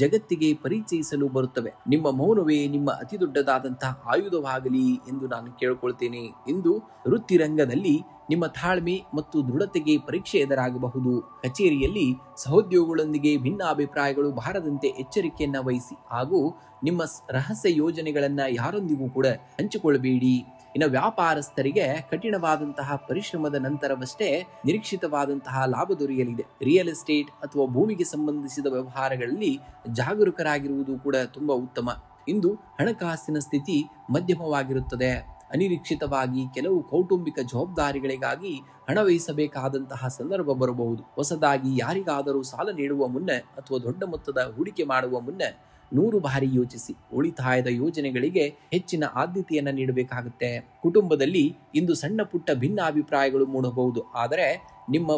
ಜಗತ್ತಿಗೆ ಪರಿಚಯಿಸಲು ಬರುತ್ತವೆ. ನಿಮ್ಮ ಮೌನವೇ ನಿಮ್ಮ ಅತಿ ದೊಡ್ಡದಾದಂತಹ ಆಯುಧವಾಗಲಿ ಎಂದು ನಾನು ಕೇಳಿಕೊಳ್ತೇನೆ. ಇಂದು ವೃತ್ತಿರಂಗದಲ್ಲಿ ನಿಮ್ಮ ತಾಳ್ಮೆ ಮತ್ತು ದೃಢತೆಗೆ ಪರೀಕ್ಷೆ ಎದುರಾಗಬಹುದು. ಕಚೇರಿಯಲ್ಲಿ ಸಹೋದ್ಯೋಗಿಗಳೊಂದಿಗೆ ಭಿನ್ನಾಭಿಪ್ರಾಯಗಳು ಬಾರದಂತೆ ಎಚ್ಚರಿಕೆಯನ್ನ ವಹಿಸಿ ಹಾಗೂ ನಿಮ್ಮ ರಹಸ್ಯ ಯೋಜನೆಗಳನ್ನ ಯಾರೊಂದಿಗೂ ಕೂಡ ಹಂಚಿಕೊಳ್ಳಬೇಡಿ. ಇನ್ನು ವ್ಯಾಪಾರಸ್ಥರಿಗೆ ಕಠಿಣವಾದಂತಹ ಪರಿಶ್ರಮದ ನಂತರವಷ್ಟೇ ನಿರೀಕ್ಷಿತವಾದಂತಹ ಲಾಭ ದೊರೆಯಲಿದೆ. ರಿಯಲ್ ಎಸ್ಟೇಟ್ ಅಥವಾ ಭೂಮಿಗೆ ಸಂಬಂಧಿಸಿದ ವ್ಯವಹಾರಗಳಲ್ಲಿ ಜಾಗರೂಕರಾಗಿರುವುದು ಕೂಡ ತುಂಬಾ ಉತ್ತಮ. ಇಂದು ಹಣಕಾಸಿನ ಸ್ಥಿತಿ ಮಧ್ಯಮವಾಗಿರುತ್ತದೆ. ಅನಿರೀಕ್ಷಿತವಾಗಿ ಕೆಲವು ಕೌಟುಂಬಿಕ ಜವಾಬ್ದಾರಿಗಳಿಗಾಗಿ ಹಣ ವಹಿಸಬೇಕಾದಂತಹ ಸಂದರ್ಭ ಬರಬಹುದು. ಹೊಸದಾಗಿ ಯಾರಿಗಾದರೂ ಸಾಲ ನೀಡುವ ಮುನ್ನ ಅಥವಾ ದೊಡ್ಡ ಮೊತ್ತದ ಹೂಡಿಕೆ ಮಾಡುವ ಮುನ್ನ 100 ಬಾರಿ ಯೋಚಿಸಿ. ಉಳಿತಾಯದ ಯೋಜನೆಗಳಿಗೆ ಹೆಚ್ಚಿನ ಆದ್ಯತೆಯನ್ನು ನೀಡಬೇಕಾಗುತ್ತೆ. ಕುಟುಂಬದಲ್ಲಿ ಇಂದು ಸಣ್ಣ ಪುಟ್ಟ ಭಿನ್ನಾಭಿಪ್ರಾಯಗಳು ಮೂಡಬಹುದು, ಆದರೆ ನಿಮ್ಮ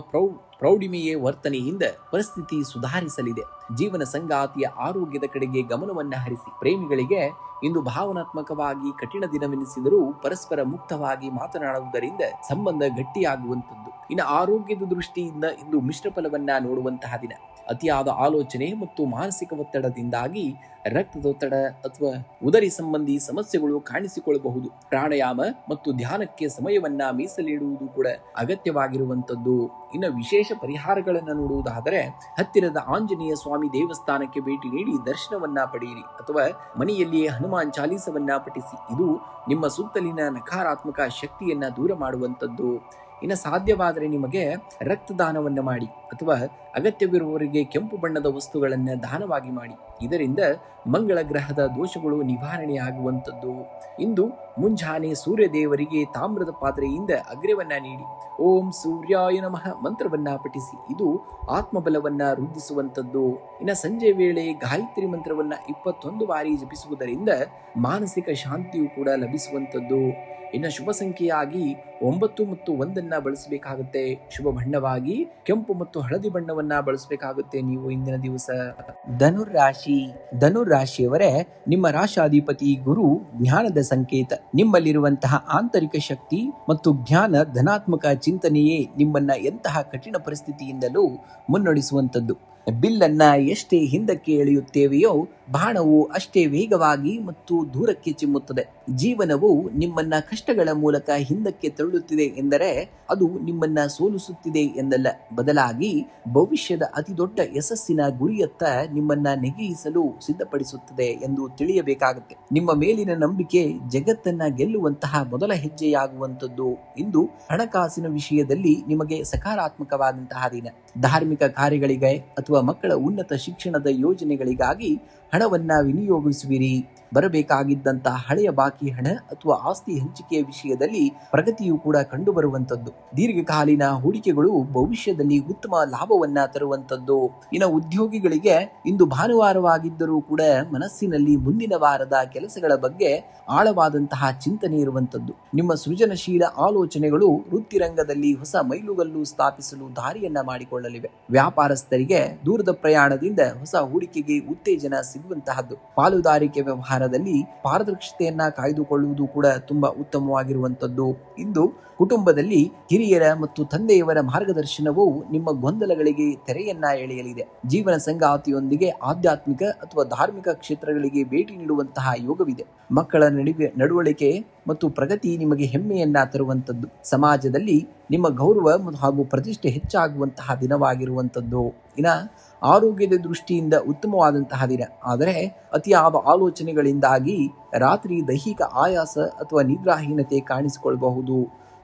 ಪ್ರೌಢಿಮೆಯ ವರ್ತನೆಯಿಂದ ಪರಿಸ್ಥಿತಿ ಸುಧಾರಿಸಲಿದೆ. ಜೀವನ ಸಂಗಾತಿಯ ಆರೋಗ್ಯದ ಕಡೆಗೆ ಗಮನವನ್ನ ಹರಿಸಿ. ಪ್ರೇಮಿಗಳಿಗೆ ಇಂದು ಭಾವನಾತ್ಮಕವಾಗಿ ಕಠಿಣ ದಿನವೆನಿಸಿದರೂ ಪರಸ್ಪರ ಮುಕ್ತವಾಗಿ ಮಾತನಾಡುವುದರಿಂದ ಸಂಬಂಧ ಗಟ್ಟಿಯಾಗುವಂಥದ್ದು. ಇನ್ನು ಆರೋಗ್ಯದ ದೃಷ್ಟಿಯಿಂದ ಇಂದು ಮಿಶ್ರ ಫಲವನ್ನ ನೋಡುವಂತಹ ದಿನ. ಅತಿಯಾದ ಆಲೋಚನೆ ಮತ್ತು ಮಾನಸಿಕ ಒತ್ತಡದಿಂದಾಗಿ ರಕ್ತದೊತ್ತಡ ಅಥವಾ ಉದರಿ ಸಂಬಂಧಿ ಸಮಸ್ಯೆಗಳು ಕಾಣಿಸಿಕೊಳ್ಳಬಹುದು. ಪ್ರಾಣಾಯಾಮ ಮತ್ತು ಧ್ಯಾನಕ್ಕೆ ಸಮಯವನ್ನ ಮೀಸಲಿಡುವುದು ಕೂಡ ಅಗತ್ಯವಾಗಿರುವಂತದ್ದು. ಇನ್ನು ವಿಶೇಷ ಪರಿಹಾರಗಳನ್ನು ನೋಡುವುದಾದರೆ, ಹತ್ತಿರದ ಆಂಜನೇಯ ಸ್ವಾಮಿ ದೇವಸ್ಥಾನಕ್ಕೆ ಭೇಟಿ ನೀಡಿ ದರ್ಶನವನ್ನ ಪಡೆಯಿರಿ ಅಥವಾ ಮನೆಯಲ್ಲಿಯೇ ಹನುಮಾನ್ ಚಾಲೀಸವನ್ನ ಪಠಿಸಿ. ಇದು ನಿಮ್ಮ ಸುತ್ತಲಿನ ನಕಾರಾತ್ಮಕ ಶಕ್ತಿಯನ್ನ ದೂರ ಮಾಡುವಂಥದ್ದು. ಇನ್ನು ಸಾಧ್ಯವಾದರೆ ನಿಮಗೆ ರಕ್ತದಾನವನ್ನ ಮಾಡಿ ಅಥವಾ ಅಗತ್ಯವಿರುವವರಿಗೆ ಕೆಂಪು ಬಣ್ಣದ ವಸ್ತುಗಳನ್ನು ದಾನವಾಗಿ ಮಾಡಿ. ಇದರಿಂದ ಮಂಗಳ ಗ್ರಹದ ದೋಷಗಳು ನಿವಾರಣೆಯಾಗುವಂಥದ್ದು. ಇಂದು ಮುಂಜಾನೆ ಸೂರ್ಯ ದೇವರಿಗೆ ತಾಮ್ರದ ಪಾತ್ರೆಯಿಂದ ಅಗ್ರ್ಯವನ್ನ ನೀಡಿ ಓಂ ಸೂರ್ಯಾಯ ನಮಃ ಮಂತ್ರವನ್ನ ಪಠಿಸಿ. ಇದು ಆತ್ಮಬಲವನ್ನ ವೃದ್ಧಿಸುವಂಥದ್ದು. ಇನ್ನು ಸಂಜೆ ವೇಳೆ ಗಾಯತ್ರಿ ಮಂತ್ರವನ್ನ 21 ಬಾರಿ ಜಪಿಸುವುದರಿಂದ ಮಾನಸಿಕ ಶಾಂತಿಯು ಕೂಡ ಲಭಿಸುವಂಥದ್ದು. ಇನ್ನು ಶುಭ ಸಂಖ್ಯೆಯಾಗಿ 9 ಮತ್ತು 1 ಬಳಸಬೇಕಾಗುತ್ತೆ. ಶುಭ ಬಣ್ಣವಾಗಿ ಕೆಂಪು ಮತ್ತು ಹಳದಿ ಬಣ್ಣವನ್ನ ಬಳಸಬೇಕಾಗುತ್ತೆ ನೀವು ಇಂದಿನ ದಿವಸ. ಧನುರಾಶಿಯವರೇ, ನಿಮ್ಮ ರಾಶಾಧಿಪತಿ ಗುರು ಜ್ಞಾನದ ಸಂಕೇತ. ನಿಮ್ಮಲ್ಲಿರುವಂತಹ ಆಂತರಿಕ ಶಕ್ತಿ ಮತ್ತು ಜ್ಞಾನ ಧನಾತ್ಮಕ ಚಿಂತನೆಯೇ ನಿಮ್ಮನ್ನ ಎಂತಹ ಕಠಿಣ ಪರಿಸ್ಥಿತಿಯಿಂದಲೂ ಮುನ್ನಡೆಸುವಂಥದ್ದು. ಬಿಲ್ಲನ್ನ ಎಷ್ಟೇ ಹಿಂದಕ್ಕೆ ಎಳೆಯುತ್ತೇವೆಯೋ ಬಾಣವು ಅಷ್ಟೇ ವೇಗವಾಗಿ ಮತ್ತು ದೂರಕ್ಕೆ ಚಿಮ್ಮುತ್ತದೆ. ಜೀವನವು ನಿಮ್ಮನ್ನ ಕಷ್ಟಗಳ ಮೂಲಕ ಹಿಂದಕ್ಕೆ ತಳ್ಳುತ್ತಿದೆ ಎಂದರೆ ಅದು ನಿಮ್ಮನ್ನ ಸೋಲಿಸುತ್ತಿದೆ ಎಂದಲ್ಲ, ಬದಲಾಗಿ ಭವಿಷ್ಯದ ಅತಿ ದೊಡ್ಡ ಯಶಸ್ಸಿನ ಗುರಿಯತ್ತ ನಿಮ್ಮನ್ನ ನೆಗೆಯಿಸಲು ಸಿದ್ಧಪಡಿಸುತ್ತದೆ ಎಂದು ತಿಳಿಯಬೇಕಾಗುತ್ತೆ. ನಿಮ್ಮ ಮೇಲಿನ ನಂಬಿಕೆ ಜಗತ್ತನ್ನ ಗೆಲ್ಲುವಂತಹ ಮೊದಲ ಹೆಜ್ಜೆಯಾಗುವಂಥದ್ದು. ಇಂದು ಹಣಕಾಸಿನ ವಿಷಯದಲ್ಲಿ ನಿಮಗೆ ಸಕಾರಾತ್ಮಕವಾದಂತಹ ದಿನ. ಧಾರ್ಮಿಕ ಕಾರ್ಯಗಳಿಗೆ ಅಥವಾ ಮಕ್ಕಳ ಉನ್ನತ ಶಿಕ್ಷಣದ ಯೋಜನೆಗಳಿಗಾಗಿ ಹಣವನ್ನ ವಿನಿಯೋಗಿಸುವಿರಿ. ಬರಬೇಕಾಗಿದ್ದಂತಹ ಹಳೆಯ ಬಾಕಿ ಹಣ ಅಥವಾ ಆಸ್ತಿ ಹಂಚಿಕೆಯ ವಿಷಯದಲ್ಲಿ ಪ್ರಗತಿಯು ಕೂಡ ಕಂಡುಬರುವಂತದ್ದು. ದೀರ್ಘಕಾಲೀನ ಹೂಡಿಕೆಗಳು ಭವಿಷ್ಯದಲ್ಲಿ ಉತ್ತಮ ಲಾಭವನ್ನ ತರುವಂತದ್ದು. ಇನ್ನು ಉದ್ಯೋಗಿಗಳಿಗೆ ಇಂದು ಭಾನುವಾರವಾಗಿದ್ದರೂ ಕೂಡ ಮನಸ್ಸಿನಲ್ಲಿ ಮುಂದಿನ ವಾರದ ಕೆಲಸಗಳ ಬಗ್ಗೆ ಆಳವಾದಂತಹ ಚಿಂತನೆ ಇರುವಂತದ್ದು. ನಿಮ್ಮ ಸೃಜನಶೀಲ ಆಲೋಚನೆಗಳು ವೃತ್ತಿರಂಗದಲ್ಲಿ ಹೊಸ ಮೈಲುಗಲ್ಲು ಸ್ಥಾಪಿಸಲು ದಾರಿಯನ್ನ ಮಾಡಿಕೊಳ್ಳಲಿವೆ. ವ್ಯಾಪಾರಸ್ಥರಿಗೆ ದೂರದ ಪ್ರಯಾಣದಿಂದ ಹೊಸ ಹೂಡಿಕೆಗೆ ಉತ್ತೇಜನ ಸಿಗುವಂತಹದ್ದು. ಪಾಲುದಾರಿಕೆ ವ್ಯವಹಾರದಲ್ಲಿ ಪಾರದರ್ಶತೆಯನ್ನ ಕಾಯ್ದುಕೊಳ್ಳುವುದು ಕೂಡ ತುಂಬಾ ಉತ್ತಮವಾಗಿರುವಂತದ್ದು. ಇಂದು ಕುಟುಂಬದಲ್ಲಿ ಹಿರಿಯರ ಮತ್ತು ತಂದೆಯವರ ಮಾರ್ಗದರ್ಶನವು ನಿಮ್ಮ ಗೊಂದಲಗಳಿಗೆ ತೆರೆಯನ್ನ ಎಳೆಯಲಿದೆ. ಜೀವನ ಸಂಗಾತಿಯೊಂದಿಗೆ ಆಧ್ಯಾತ್ಮಿಕ ಅಥವಾ ಧಾರ್ಮಿಕ ಕ್ಷೇತ್ರಗಳಿಗೆ ಭೇಟಿ ನೀಡುವಂತಹ ಯೋಗವಿದೆ. ಮಕ್ಕಳ ನಡವಳಿಕೆ ಮತ್ತು ಪ್ರಗತಿ ನಿಮಗೆ ಹೆಮ್ಮೆಯನ್ನ ತರುವಂತದ್ದು. ಸಮಾಜದಲ್ಲಿ ನಿಮ್ಮ ಗೌರವ ಹಾಗೂ ಪ್ರತಿಷ್ಠೆ ಹೆಚ್ಚಾಗುವಂತಹ ದಿನವಾಗಿರುವಂತದ್ದು. ಇನ್ನ ಆರೋಗ್ಯದ ದೃಷ್ಟಿಯಿಂದ ಉತ್ತಮವಾದಂತಹ ದಿನ, ಆದರೆ ಅತಿಯಾದ ಆಲೋಚನೆಗಳಿಂದಾಗಿ ರಾತ್ರಿ ದೈಹಿಕ ಆಯಾಸ ಅಥವಾ ನಿದ್ರಾಹೀನತೆ ಕಾಣಿಸಿಕೊಳ್ಳಬಹುದು.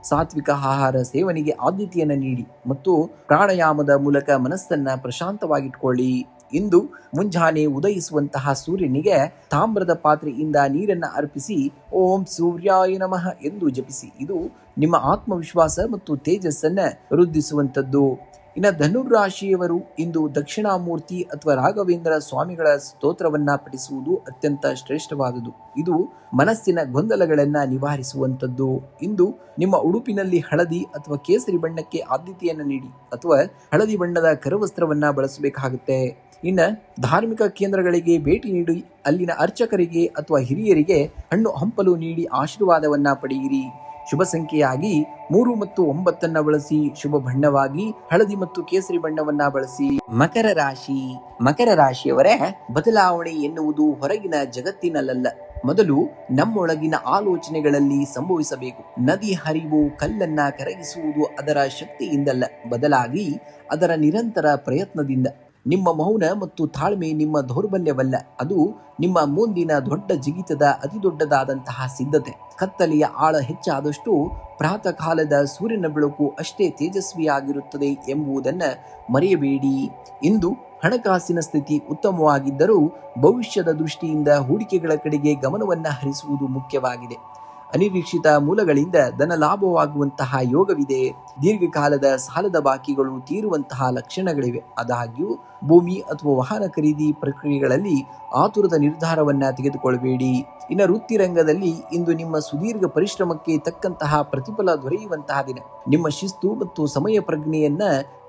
ಸಾತ್ವಿಕ ಆಹಾರ ಸೇವನೆಗೆ ಆದ್ಯತೆಯನ್ನು ನೀಡಿ ಮತ್ತು ಪ್ರಾಣಾಯಾಮದ ಮೂಲಕ ಮನಸ್ಸನ್ನ ಪ್ರಶಾಂತವಾಗಿಟ್ಕೊಳ್ಳಿ. ಇಂದು ಮುಂಜಾನೆ ಉದಯಿಸುವಂತಹ ಸೂರ್ಯನಿಗೆ ತಾಮ್ರದ ಪಾತ್ರೆಯಿಂದ ನೀರನ್ನು ಅರ್ಪಿಸಿ ಓಂ ಸೂರ್ಯಾಯ ನಮಃ ಎಂದು ಜಪಿಸಿ. ಇದು ನಿಮ್ಮ ಆತ್ಮವಿಶ್ವಾಸ ಮತ್ತು ತೇಜಸ್ಸನ್ನ ವೃದ್ಧಿಸುವಂಥದ್ದು. ಇನ್ನು ಧನುರಾಶಿಯವರು ಇಂದು ದಕ್ಷಿಣಾಮೂರ್ತಿ ಅಥವಾ ರಾಘವೇಂದ್ರ ಸ್ವಾಮಿಗಳ ಸ್ತೋತ್ರವನ್ನ ಪಠಿಸುವುದು ಅತ್ಯಂತ ಶ್ರೇಷ್ಠವಾದುದು. ಇದು ಮನಸ್ಸಿನ ಗೊಂದಲಗಳನ್ನ ನಿವಾರಿಸುವಂಥದ್ದು. ಇಂದು ನಿಮ್ಮ ಉಡುಪಿನಲ್ಲಿ ಹಳದಿ ಅಥವಾ ಕೇಸರಿ ಬಣ್ಣಕ್ಕೆ ಆದ್ಯತೆಯನ್ನು ನೀಡಿ ಅಥವಾ ಹಳದಿ ಬಣ್ಣದ ಕರವಸ್ತ್ರವನ್ನ ಬಳಸಬೇಕಾಗುತ್ತೆ. ಇನ್ನು ಧಾರ್ಮಿಕ ಕೇಂದ್ರಗಳಿಗೆ ಭೇಟಿ ನೀಡಿ ಅಲ್ಲಿನ ಅರ್ಚಕರಿಗೆ ಅಥವಾ ಹಿರಿಯರಿಗೆ ಹಣ್ಣು ಹಂಪಲು ನೀಡಿ ಆಶೀರ್ವಾದವನ್ನ ಪಡೆಯಿರಿ. ಶುಭ ಸಂಖ್ಯೆಯಾಗಿ 3 ಮತ್ತು 9 ಬಳಸಿ. ಶುಭ ಬಣ್ಣವಾಗಿ ಹಳದಿ ಮತ್ತು ಕೇಸರಿ ಬಣ್ಣವನ್ನ ಬಳಸಿ. ಮಕರ ರಾಶಿಯವರೇ, ಬದಲಾವಣೆ ಎನ್ನುವುದು ಹೊರಗಿನ ಜಗತ್ತಿನಲ್ಲ, ಮೊದಲು ನಮ್ಮೊಳಗಿನ ಆಲೋಚನೆಗಳಲ್ಲಿ ಸಂಭವಿಸಬೇಕು. ನದಿ ಹರಿವು ಕಲ್ಲನ್ನ ಕರಗಿಸುವುದು ಅದರ ಶಕ್ತಿಯಿಂದಲ್ಲ, ಬದಲಾಗಿ ಅದರ ನಿರಂತರ ಪ್ರಯತ್ನದಿಂದ. ನಿಮ್ಮ ಮೌನ ಮತ್ತು ತಾಳ್ಮೆ ನಿಮ್ಮ ದೌರ್ಬಲ್ಯವಲ್ಲ, ಅದು ನಿಮ್ಮ ಮುಂದಿನ ದೊಡ್ಡ ಜಿಗಿತದ ಅತಿ ದೊಡ್ಡದಾದಂತಹ ಸಿದ್ಧತೆ. ಕತ್ತಲೆಯ ಆಳ ಹೆಚ್ಚಾದಷ್ಟು ಪ್ರಾತಃ ಕಾಲದ ಸೂರ್ಯನ ಬೆಳಕು ಅಷ್ಟೇ ತೇಜಸ್ವಿಯಾಗಿರುತ್ತದೆ ಎಂಬುದನ್ನು ಮರೆಯಬೇಡಿ. ಇಂದು ಹಣಕಾಸಿನ ಸ್ಥಿತಿ ಉತ್ತಮವಾಗಿದ್ದರೂ ಭವಿಷ್ಯದ ದೃಷ್ಟಿಯಿಂದ ಹೂಡಿಕೆಗಳ ಕಡೆಗೆ ಗಮನವನ್ನು ಹರಿಸುವುದು ಮುಖ್ಯವಾಗಿದೆ. ಅನಿರೀಕ್ಷಿತ ಮೂಲಗಳಿಂದ ಧನ ಲಾಭವಾಗುವಂತಹ ಯೋಗವಿದೆ. ದೀರ್ಘಕಾಲದ ಸಾಲದ ಬಾಕಿಗಳು ತೀರುವಂತಹ ಲಕ್ಷಣಗಳಿವೆ. ಆದಾಗ್ಯೂ ಭೂಮಿ ಅಥವಾ ವಾಹನ ಖರೀದಿ ಪ್ರಕ್ರಿಯೆಗಳಲ್ಲಿ ಆತುರದ ನಿರ್ಧಾರವನ್ನ ತೆಗೆದುಕೊಳ್ಳಬೇಡಿ. ಇನ್ನು ವೃತ್ತಿ ರಂಗದಲ್ಲಿ ಇಂದು ನಿಮ್ಮ ಸುದೀರ್ಘ ಪರಿಶ್ರಮಕ್ಕೆ ತಕ್ಕಂತಹ ಪ್ರತಿಫಲ ದೊರೆಯುವಂತಹ ದಿನ. ನಿಮ್ಮ ಶಿಸ್ತು ಮತ್ತು ಸಮಯ ಪ್ರಜ್ಞೆಯನ್ನ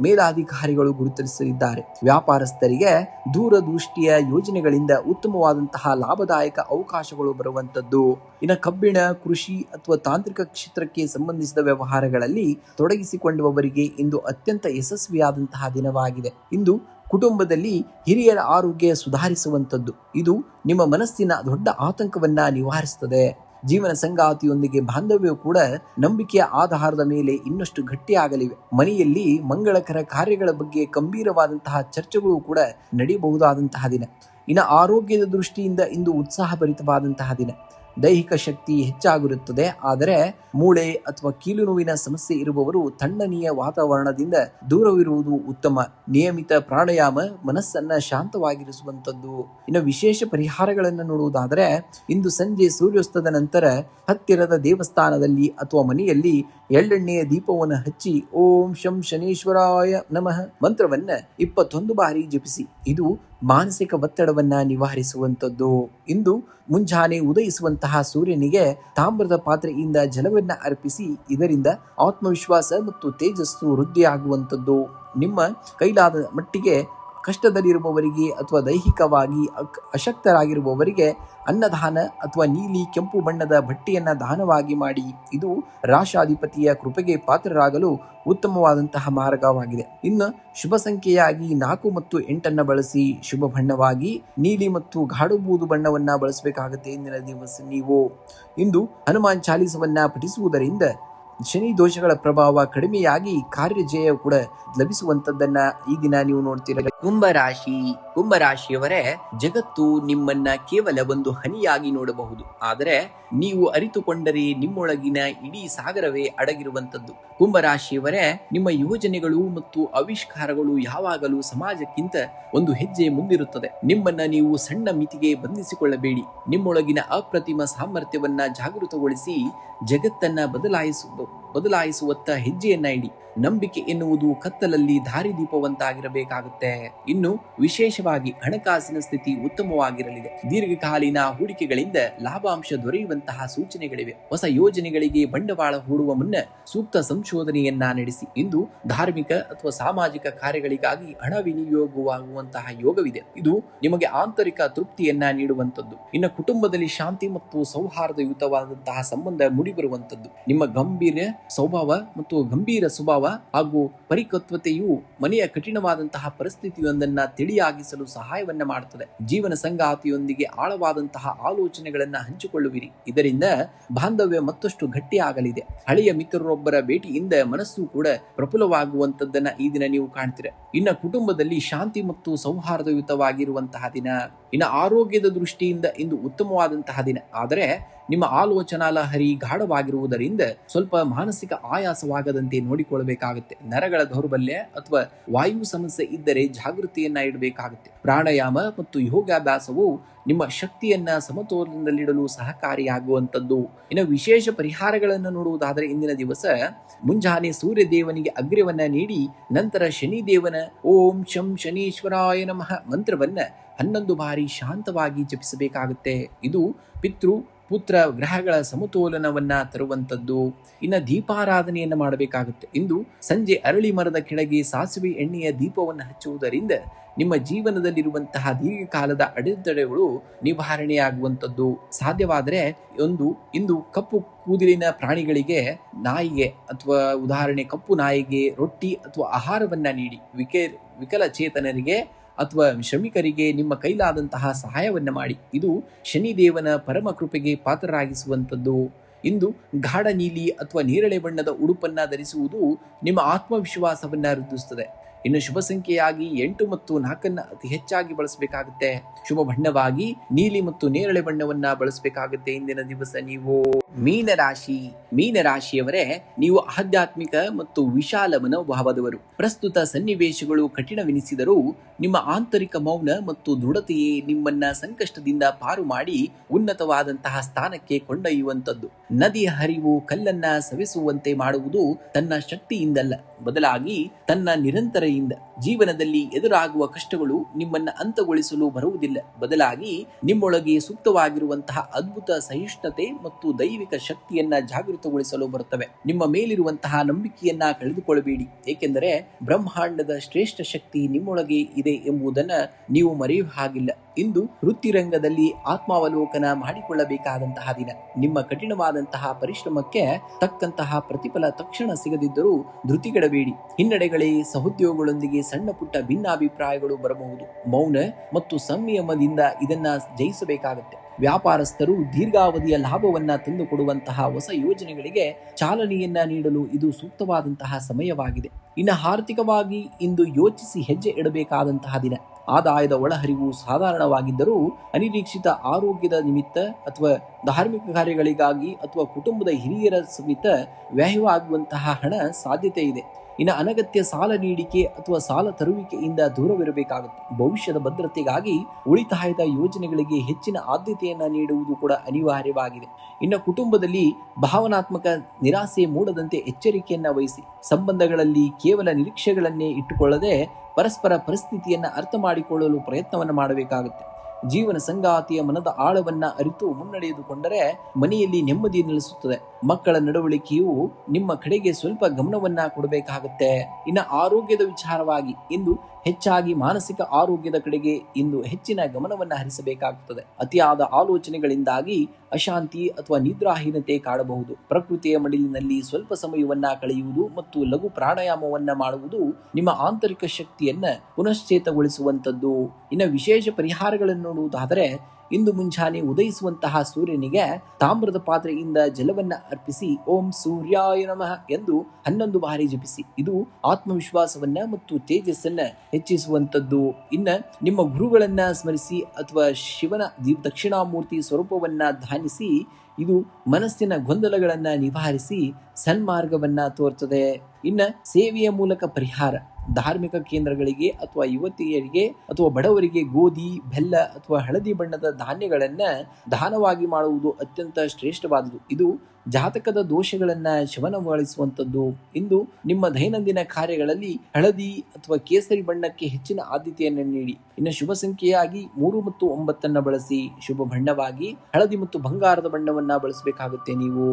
ಮೇಲಾಧಿಕಾರಿಗಳು ಗುರುತಿಸಲಿದ್ದಾರೆ. ವ್ಯಾಪಾರಸ್ಥರಿಗೆ ದೂರದೃಷ್ಟಿಯ ಯೋಜನೆಗಳಿಂದ ಉತ್ತಮವಾದಂತಹ ಲಾಭದಾಯಕ ಅವಕಾಶಗಳು ಬರುವಂತದ್ದು. ಇನ್ನು ಕಬ್ಬಿಣ, ಕೃಷಿ ಅಥವಾ ತಾಂತ್ರಿಕ ಕ್ಷೇತ್ರಕ್ಕೆ ಸಂಬಂಧಿಸಿದ ವ್ಯವಹಾರಗಳಲ್ಲಿ ತೊಡಗಿಸಿಕೊಂಡವರಿಗೆ ಇಂದು ಅತ್ಯಂತ ಯಶಸ್ವಿಯಾದಂತಹ ದಿನವಾಗಿದೆ. ಇಂದು ಕುಟುಂಬದಲ್ಲಿ ಹಿರಿಯರ ಆರೋಗ್ಯ ಸುಧಾರಿಸುವಂಥದ್ದು. ಇದು ನಿಮ್ಮ ಮನಸ್ಸಿನ ದೊಡ್ಡ ಆತಂಕವನ್ನ ನಿವಾರಿಸುತ್ತದೆ. ಜೀವನ ಸಂಗಾತಿಯೊಂದಿಗೆ ಬಾಂಧವ್ಯ ಕೂಡ ನಂಬಿಕೆಯ ಆಧಾರದ ಮೇಲೆ ಇನ್ನಷ್ಟು ಗಟ್ಟಿಯಾಗಲಿವೆ. ಮನೆಯಲ್ಲಿ ಮಂಗಳಕರ ಕಾರ್ಯಗಳ ಬಗ್ಗೆ ಗಂಭೀರವಾದಂತಹ ಚರ್ಚೆಗಳು ಕೂಡ ನಡೆಯಬಹುದಾದಂತಹ ದಿನ. ಇನ್ನು ಆರೋಗ್ಯದ ದೃಷ್ಟಿಯಿಂದ ಇಂದು ಉತ್ಸಾಹಭರಿತವಾದಂತಹ ದಿನ. ದೈಹಿಕ ಶಕ್ತಿ ಹೆಚ್ಚಾಗಿರುತ್ತದೆ, ಆದರೆ ಮೂಳೆ ಅಥವಾ ಕೀಲು ನೋವಿನ ಸಮಸ್ಯೆ ಇರುವವರು ತಣ್ಣನೆಯ ವಾತಾವರಣದಿಂದ ದೂರವಿರುವುದು ಉತ್ತಮ. ನಿಯಮಿತ ಪ್ರಾಣಾಯಾಮ ಮನಸ್ಸನ್ನ ಶಾಂತವಾಗಿರಿಸುವಂಥದ್ದು. ಇನ್ನು ವಿಶೇಷ ಪರಿಹಾರಗಳನ್ನು ನೋಡುವುದಾದರೆ, ಇಂದು ಸಂಜೆ ಸೂರ್ಯಾಸ್ತದ ನಂತರ ಹತ್ತಿರದ ದೇವಸ್ಥಾನದಲ್ಲಿ ಅಥವಾ ಮನೆಯಲ್ಲಿ ಎಳ್ಳೆಣ್ಣೆಯ ದೀಪವನ್ನು ಹಚ್ಚಿ ಓಂ ಶಂ ಶನೇಶ್ವರಾಯ ನಮಃ ಮಂತ್ರವನ್ನ 21 ಬಾರಿ ಜಪಿಸಿ. ಇದು ಮಾನಸಿಕ ಒತ್ತಡವನ್ನ ನಿವಾರಿಸುವಂಥದ್ದು. ಇಂದು ಮುಂಜಾನೆ ಉದಯಿಸುವಂತಹ ಸೂರ್ಯನಿಗೆ ತಾಮ್ರದ ಪಾತ್ರೆಯಿಂದ ಜಲವನ್ನ ಅರ್ಪಿಸಿ. ಇದರಿಂದ ಆತ್ಮವಿಶ್ವಾಸ ಮತ್ತು ತೇಜಸ್ಸು ವೃದ್ಧಿಯಾಗುವಂಥದ್ದು. ನಿಮ್ಮ ಕೈಲಾದ ಮಟ್ಟಿಗೆ ಕಷ್ಟದಲ್ಲಿರುವವರಿಗೆ ಅಥವಾ ದೈಹಿಕವಾಗಿ ಅಶಕ್ತರಾಗಿರುವವರಿಗೆ ಅನ್ನದಾನ ಅಥವಾ ನೀಲಿ ಕೆಂಪು ಬಣ್ಣದ ಬಟ್ಟೆಯನ್ನ ದಾನವಾಗಿ ಮಾಡಿ. ಇದು ರಾಶಾಧಿಪತಿಯ ಕೃಪೆಗೆ ಪಾತ್ರರಾಗಲು ಉತ್ತಮವಾದಂತಹ ಮಾರ್ಗವಾಗಿದೆ. ಇನ್ನು ಶುಭ ಸಂಖ್ಯೆಯಾಗಿ 4 ಮತ್ತು 8 ಬಳಸಿ. ಶುಭ ಬಣ್ಣವಾಗಿ ನೀಲಿ ಮತ್ತು ಗಾಢ ಬೂದು ಬಣ್ಣವನ್ನ ಬಳಸಬೇಕಾಗುತ್ತೆ. ಇಂದಿನ ದಿವಸ ನೀವು ಇಂದು ಹನುಮಾನ್ ಚಾಲೀಸವನ್ನ ಪಠಿಸುವುದರಿಂದ ಶನಿ ದೋಷಗಳ ಪ್ರಭಾವ ಕಡಿಮೆಯಾಗಿ ಕಾರ್ಯಜಯ ಕೂಡ ಲಭಿಸುವಂತದ್ದನ್ನ ಈ ದಿನ ನೀವು ನೋಡ್ತೀರ. ಕುಂಭರಾಶಿಯವರೇ, ಜಗತ್ತು ನಿಮ್ಮನ್ನ ಕೇವಲ ಒಂದು ಹನಿಯಾಗಿ ನೋಡಬಹುದು, ಆದರೆ ನೀವು ಅರಿತುಕೊಂಡರೆ ನಿಮ್ಮೊಳಗಿನ ಇಡೀ ಸಾಗರವೇ ಅಡಗಿರುವಂತದ್ದು. ಕುಂಭರಾಶಿಯವರೇ, ನಿಮ್ಮ ಯೋಜನೆಗಳು ಮತ್ತು ಆವಿಷ್ಕಾರಗಳು ಯಾವಾಗಲೂ ಸಮಾಜಕ್ಕಿಂತ ಒಂದು ಹೆಜ್ಜೆ ಮುಂದಿರುತ್ತದೆ. ನಿಮ್ಮನ್ನ ನೀವು ಸಣ್ಣ ಮಿತಿಗೆ ಬಂಧಿಸಿಕೊಳ್ಳಬೇಡಿ. ನಿಮ್ಮೊಳಗಿನ ಅಪ್ರತಿಮ ಸಾಮರ್ಥ್ಯವನ್ನ ಜಾಗೃತಗೊಳಿಸಿ ಜಗತ್ತನ್ನ ಬದಲಾಯಿಸುವತ್ತ ಹೆಜ್ಜೆಯನ್ನ ಇಡಿ. ನಂಬಿಕೆ ಎನ್ನುವುದು ಕತ್ತಲಲ್ಲಿ ದಾರಿದೀಪವಂತಾಗಿರಬೇಕಾಗುತ್ತೆ. ಇನ್ನು ವಿಶೇಷವಾಗಿ ಹಣಕಾಸಿನ ಸ್ಥಿತಿ ಉತ್ತಮವಾಗಿರಲಿದೆ. ದೀರ್ಘಕಾಲೀನ ಹೂಡಿಕೆಗಳಿಂದ ಲಾಭಾಂಶ ದೊರೆಯುವಂತಹ ಸೂಚನೆಗಳಿವೆ. ಹೊಸ ಯೋಜನೆಗಳಿಗೆ ಬಂಡವಾಳ ಹೂಡುವ ಮುನ್ನ ಸೂಕ್ತ ಸಂಶೋಧನೆಯನ್ನ ನಡೆಸಿ. ಇಂದು ಧಾರ್ಮಿಕ ಅಥವಾ ಸಾಮಾಜಿಕ ಕಾರ್ಯಗಳಿಗಾಗಿ ಹಣ ವಿನಿಯೋಗವಾಗುವಂತಹ ಯೋಗವಿದೆ. ಇದು ನಿಮಗೆ ಆಂತರಿಕ ತೃಪ್ತಿಯನ್ನ ನೀಡುವಂತದ್ದು. ಇನ್ನು ಕುಟುಂಬದಲ್ಲಿ ಶಾಂತಿ ಮತ್ತು ಸೌಹಾರ್ದಯುತವಾದಂತಹ ಸಂಬಂಧ ಮೂಡಿಬರುವಂತದ್ದು. ನಿಮ್ಮ ಗಂಭೀರ ಸ್ವಭಾವ ಹಾಗೂ ಪರಿಪಕ್ವತೆಯು ಮನೆಯ ಕಠಿಣವಾದಂತಹ ಪರಿಸ್ಥಿತಿಯೊಂದನ್ನ ತಿಳಿಯಾಗಿಸಲು ಸಹಾಯವನ್ನ ಮಾಡುತ್ತದೆ. ಜೀವನ ಸಂಗಾತಿಯೊಂದಿಗೆ ಆಳವಾದಂತಹ ಆಲೋಚನೆಗಳನ್ನ ಹಂಚಿಕೊಳ್ಳುವಿರಿ. ಇದರಿಂದ ಬಾಂಧವ್ಯ ಮತ್ತಷ್ಟು ಗಟ್ಟಿಯಾಗಲಿದೆ. ಹಳೆಯ ಮಿತ್ರರೊಬ್ಬರ ಭೇಟಿಯಿಂದ ಮನಸ್ಸು ಕೂಡ ಪ್ರಫುಲ್ಲವಾಗುವಂತದ್ದನ್ನ ಈ ದಿನ ನೀವು ಕಾಣ್ತೀರ. ಇನ್ನು ಕುಟುಂಬದಲ್ಲಿ ಶಾಂತಿ ಮತ್ತು ಸೌಹಾರ್ದಯುತವಾಗಿರುವಂತಹ ದಿನ. ಇನ್ನು ಆರೋಗ್ಯದ ದೃಷ್ಟಿಯಿಂದ ಇಂದು ಉತ್ತಮವಾದಂತಹ ದಿನ, ಆದರೆ ನಿಮ್ಮ ಆಲೋಚನಾ ಲಹರಿ ಗಾಢವಾಗಿರುವುದರಿಂದ ಸ್ವಲ್ಪ ಮಾನಸಿಕ ಆಯಾಸವಾಗದಂತೆ ನೋಡಿಕೊಳ್ಳಬೇಕಾಗುತ್ತೆ. ನರಗಳ ದೌರ್ಬಲ್ಯ ಅಥವಾ ವಾಯು ಸಮಸ್ಯೆ ಇದ್ದರೆ ಜಾಗೃತಿಯನ್ನ ಇಡಬೇಕಾಗುತ್ತೆ. ಪ್ರಾಣಾಯಾಮ ಮತ್ತು ಯೋಗಾಭ್ಯಾಸವು ನಿಮ್ಮ ಶಕ್ತಿಯನ್ನ ಸಮತೋಲನದಲ್ಲಿಡಲು ಸಹಕಾರಿಯಾಗುವಂಥದ್ದು. ಇನ್ನು ವಿಶೇಷ ಪರಿಹಾರಗಳನ್ನು ನೋಡುವುದಾದರೆ ಇಂದಿನ ದಿವಸ ಮುಂಜಾನೆ ಸೂರ್ಯ ದೇವನಿಗೆ ಅಗ್ರ್ಯವನ್ನ ನೀಡಿ ನಂತರ ಶನಿ ದೇವನ ಓಂ ಶಂ ಶನೀಶ್ವರಾಯ ನಮಃ ಮಂತ್ರವನ್ನ 11 ಬಾರಿ ಶಾಂತವಾಗಿ ಜಪಿಸಬೇಕಾಗುತ್ತೆ. ಇದು ಪಿತೃ ಪುತ್ರ ಗ್ರಹಗಳ ಸಮತೋಲನವನ್ನ ತರುವಂಥದ್ದು. ಇನ್ನು ದೀಪಾರಾಧನೆಯನ್ನು ಮಾಡಬೇಕಾಗುತ್ತೆ. ಇಂದು ಸಂಜೆ ಅರಳಿ ಮರದ ಕೆಳಗೆ ಸಾಸಿವೆ ಎಣ್ಣೆಯ ದೀಪವನ್ನು ಹಚ್ಚುವುದರಿಂದ ನಿಮ್ಮ ಜೀವನದಲ್ಲಿರುವಂತಹ ದೀರ್ಘಕಾಲದ ಅಡೆತಡೆಗಳು ನಿವಾರಣೆಯಾಗುವಂಥದ್ದು. ಸಾಧ್ಯವಾದರೆ ಇಂದು ಕಪ್ಪು ಕೂದಲಿನ ಪ್ರಾಣಿಗಳಿಗೆ, ನಾಯಿಗೆ ಅಥವಾ ಉದಾಹರಣೆ ಕಪ್ಪು ನಾಯಿಗೆ ರೊಟ್ಟಿ ಅಥವಾ ಆಹಾರವನ್ನ ನೀಡಿ ವಿಕಲಚೇತನರಿಗೆ ಅಥವಾ ಶ್ರಮಿಕರಿಗೆ ನಿಮ್ಮ ಕೈಲಾದಂತಹ ಸಹಾಯವನ್ನ ಮಾಡಿ. ಇದು ಶನಿದೇವನ ಪರಮ ಕೃಪೆಗೆ ಪಾತ್ರರಾಗಿಸುವಂಥದ್ದು. ಇಂದು ಗಾಢ ನೀಲಿ ಅಥವಾ ನೇರಳೆ ಬಣ್ಣದ ಉಡುಪನ್ನ ಧರಿಸುವುದು ನಿಮ್ಮ ಆತ್ಮವಿಶ್ವಾಸವನ್ನ ವೃದ್ಧಿಸುತ್ತದೆ. ಇನ್ನು ಶುಭ ಸಂಖ್ಯೆಯಾಗಿ 8 ಮತ್ತು 4 ಅತಿ ಹೆಚ್ಚಾಗಿ ಬಳಸಬೇಕಾಗುತ್ತೆ. ಶುಭ ಬಣ್ಣವಾಗಿ ನೀಲಿ ಮತ್ತು ನೇರಳೆ ಬಣ್ಣವನ್ನ ಬಳಸಬೇಕಾಗುತ್ತೆ. ಇಂದಿನ ದಿವಸ ನೀವು ಮೀನರಾಶಿಯವರೇ, ನೀವು ಆಧ್ಯಾತ್ಮಿಕ ಮತ್ತು ವಿಶಾಲ ಮನೋಭಾವದವರು. ಪ್ರಸ್ತುತ ಸನ್ನಿವೇಶಗಳು ಕಠಿಣವೆನಿಸಿದರೂ ನಿಮ್ಮ ಆಂತರಿಕ ಮೌನ ಮತ್ತು ದೃಢತೆಯೇ ನಿಮ್ಮನ್ನ ಸಂಕಷ್ಟದಿಂದ ಪಾರು ಮಾಡಿ ಉನ್ನತವಾದಂತಹ ಸ್ಥಾನಕ್ಕೆ ಕೊಂಡೊಯ್ಯುವಂಥದ್ದು. ನದಿಯ ಹರಿವು ಕಲ್ಲನ್ನ ಸವೆಸುವಂತೆ ಮಾಡುವುದು ತನ್ನ ಶಕ್ತಿಯಿಂದಲ್ಲ, ಬದಲಾಗಿ ತನ್ನ ನಿರಂತರದಿಂದ. ಜೀವನದಲ್ಲಿ ಎದುರಾಗುವ ಕಷ್ಟಗಳು ನಿಮ್ಮನ್ನ ಅಂತಗೊಳಿಸಲು ಬರುವುದಿಲ್ಲ, ಬದಲಾಗಿ ನಿಮ್ಮೊಳಗೆ ಸೂಕ್ತವಾಗಿರುವಂತಹ ಅದ್ಭುತ ಸಹಿಷ್ಣುತೆ ಮತ್ತು ದೈವಿಕ ಶಕ್ತಿಯನ್ನ ಜಾಗೃತಗೊಳಿಸಲು ಬರುತ್ತವೆ. ನಿಮ್ಮ ಮೇಲಿರುವಂತಹ ನಂಬಿಕೆಯನ್ನ ಕಳೆದುಕೊಳ್ಳಬೇಡಿ, ಏಕೆಂದರೆ ಬ್ರಹ್ಮಾಂಡದ ಶ್ರೇಷ್ಠ ಶಕ್ತಿ ನಿಮ್ಮೊಳಗೆ ಇದೆ ಎಂಬುದನ್ನ ನೀವು ಮರೆಯುವ ಹಾಗಿಲ್ಲ. ಇಂದು ವೃತ್ತಿರಂಗದಲ್ಲಿ ಆತ್ಮಾವಲೋಕನ ಮಾಡಿಕೊಳ್ಳಬೇಕಾದಂತಹ ದಿನ. ನಿಮ್ಮ ಕಠಿಣವಾದಂತಹ ಪರಿಶ್ರಮಕ್ಕೆ ತಕ್ಕಂತಹ ಪ್ರತಿಫಲ ತಕ್ಷಣ ಸಿಗದಿದ್ದರೂ ಧೃತಿಗೆಡಬೇಡಿ. ಹಿನ್ನಡೆಗಳೇ ಸಹೋದ್ಯೋಗಗಳೊಂದಿಗೆ ಸಣ್ಣ ಪುಟ್ಟ ಭಿನ್ನಾಭಿಪ್ರಾಯಗಳು ಬರಬಹುದು. ಮೌನ ಮತ್ತು ಸಂಯಮದಿಂದ ಇದನ್ನ ಜಯಿಸಬೇಕಾಗತ್ತೆ. ವ್ಯಾಪಾರಸ್ಥರು ದೀರ್ಘಾವಧಿಯ ಲಾಭವನ್ನ ತಂದುಕೊಡುವಂತಹ ಹೊಸ ಯೋಜನೆಗಳಿಗೆ ಚಾಲನೆಯನ್ನ ನೀಡಲು ಇದು ಸೂಕ್ತವಾದಂತಹ ಸಮಯವಾಗಿದೆ. ಇನ್ನು ಆರ್ಥಿಕವಾಗಿ ಇಂದು ಯೋಚಿಸಿ ಹೆಜ್ಜೆ ಇಡಬೇಕಾದಂತಹ ದಿನ. ಆದಾಯದ ಒಳಹರಿವು ಸಾಧಾರಣವಾಗಿದ್ದರೂ ಅನಿರೀಕ್ಷಿತ ಆರೋಗ್ಯದ ನಿಮಿತ್ತ ಅಥವಾ ಧಾರ್ಮಿಕ ಕಾರ್ಯಗಳಿಗಾಗಿ ಅಥವಾ ಕುಟುಂಬದ ಹಿರಿಯರ ಸಮೇತ ವ್ಯಯವಾಗುವಂತಹ ಹಣ ಸಾಧ್ಯತೆ ಇದೆ. ಇನ್ನು ಅನಗತ್ಯ ಸಾಲ ನೀಡಿಕೆ ಅಥವಾ ಸಾಲ ತರುವಿಕೆಯಿಂದ ದೂರವಿರಬೇಕಾಗುತ್ತೆ. ಭವಿಷ್ಯದ ಭದ್ರತೆಗಾಗಿ ಉಳಿತಾಯದ ಯೋಜನೆಗಳಿಗೆ ಹೆಚ್ಚಿನ ಆದ್ಯತೆಯನ್ನ ನೀಡುವುದು ಕೂಡ ಅನಿವಾರ್ಯವಾಗಿದೆ. ಇನ್ನು ಕುಟುಂಬದಲ್ಲಿ ಭಾವನಾತ್ಮಕ ನಿರಾಸೆ ಮೂಡದಂತೆ ಎಚ್ಚರಿಕೆಯನ್ನ ವಹಿಸಿ. ಸಂಬಂಧಗಳಲ್ಲಿ ಕೇವಲ ನಿರೀಕ್ಷೆಗಳನ್ನೇ ಇಟ್ಟುಕೊಳ್ಳದೆ ಪರಸ್ಪರ ಪರಿಸ್ಥಿತಿಯನ್ನ ಅರ್ಥ ಮಾಡಿಕೊಳ್ಳಲು ಪ್ರಯತ್ನವನ್ನು ಮಾಡಬೇಕಾಗುತ್ತೆ. ಜೀವನ ಸಂಗಾತಿಯ ಮನದ ಆಳವನ್ನ ಅರಿತು ಮುನ್ನಡೆದುಕೊಂಡರೆ ಮನೆಯಲ್ಲಿ ನೆಮ್ಮದಿ ನೆಲೆಸುತ್ತದೆ. ಮಕ್ಕಳ ನಡವಳಿಕೆಯು ನಿಮ್ಮ ಕಡೆಗೆ ಸ್ವಲ್ಪ ಗಮನವನ್ನ ಕೊಡಬೇಕಾಗುತ್ತೆ. ಇನ್ನು ಆರೋಗ್ಯದ ವಿಚಾರವಾಗಿ ಇಂದು ಹೆಚ್ಚಾಗಿ ಮಾನಸಿಕ ಆರೋಗ್ಯದ ಕಡೆಗೆ ಇಂದು ಹೆಚ್ಚಿನ ಗಮನವನ್ನ ಹರಿಸಬೇಕಾಗುತ್ತದೆ. ಅತಿಯಾದ ಆಲೋಚನೆಗಳಿಂದಾಗಿ ಅಶಾಂತಿ ಅಥವಾ ನಿದ್ರಾಹೀನತೆ ಕಾಡಬಹುದು. ಪ್ರಕೃತಿಯ ಮಡಿಲಿನಲ್ಲಿ ಸ್ವಲ್ಪ ಸಮಯವನ್ನ ಕಳೆಯುವುದು ಮತ್ತು ಲಘು ಪ್ರಾಣಾಯಾಮವನ್ನ ಮಾಡುವುದು ನಿಮ್ಮ ಆಂತರಿಕ ಶಕ್ತಿಯನ್ನ ಪುನಶ್ಚೇತಗೊಳಿಸುವಂಥದ್ದು. ಇನ್ನು ವಿಶೇಷ ಪರಿಹಾರಗಳನ್ನು ನೋಡುವುದಾದರೆ ಇಂದು ಮುಂಜಾನೆ ಉದಯಿಸುವಂತಹ ಸೂರ್ಯನಿಗೆ ತಾಮ್ರದ ಪಾತ್ರೆಯಿಂದ ಜಲವನ್ನ ಅರ್ಪಿಸಿ ಓಂ ಸೂರ್ಯಾಯ ನಮಃ ಎಂದು 11 ಬಾರಿ ಜಪಿಸಿ. ಇದು ಆತ್ಮವಿಶ್ವಾಸವನ್ನ ಮತ್ತು ತೇಜಸ್ಸನ್ನ ಹೆಚ್ಚಿಸುವಂಥದ್ದು. ಇನ್ನ ನಿಮ್ಮ ಗುರುಗಳನ್ನ ಸ್ಮರಿಸಿ ಅಥವಾ ಶಿವನ ದಕ್ಷಿಣಾಮೂರ್ತಿ ಸ್ವರೂಪವನ್ನ ಧ್ಯಾನಿಸಿ. ಇದು ಮನಸ್ಸಿನ ಗೊಂದಲಗಳನ್ನ ನಿವಾರಿಸಿ ಸನ್ಮಾರ್ಗವನ್ನ ತೋರ್ತದೆ. ಇನ್ನ ಸೇವೆಯ ಮೂಲಕ ಪರಿಹಾರ. ಧಾರ್ಮಿಕ ಕೇಂದ್ರಗಳಿಗೆ ಅಥವಾ ಯುವತಿಯರಿಗೆ ಅಥವಾ ಬಡವರಿಗೆ ಗೋಧಿ, ಬೆಲ್ಲ ಅಥವಾ ಹಳದಿ ಬಣ್ಣದ ಧಾನ್ಯಗಳನ್ನ ದಾನವಾಗಿ ಮಾಡುವುದು ಅತ್ಯಂತ ಶ್ರೇಷ್ಠವಾದುದು. ಇದು ಜಾತಕದ ದೋಷಗಳನ್ನ ಶಮನಗೊಳಿಸುವಂಥದ್ದು. ಇಂದು ನಿಮ್ಮ ದೈನಂದಿನ ಕಾರ್ಯಗಳಲ್ಲಿ ಹಳದಿ ಅಥವಾ ಕೇಸರಿ ಬಣ್ಣಕ್ಕೆ ಹೆಚ್ಚಿನ ಆದ್ಯತೆಯನ್ನು ನೀಡಿ. ಇನ್ನು ಶುಭ ಸಂಖ್ಯೆಯಾಗಿ 3 ಮತ್ತು 9 ಬಳಸಿ. ಶುಭ ಬಣ್ಣವಾಗಿ ಹಳದಿ ಮತ್ತು ಬಂಗಾರದ ಬಣ್ಣವನ್ನ ಬಳಸಬೇಕಾಗುತ್ತೆ ನೀವು.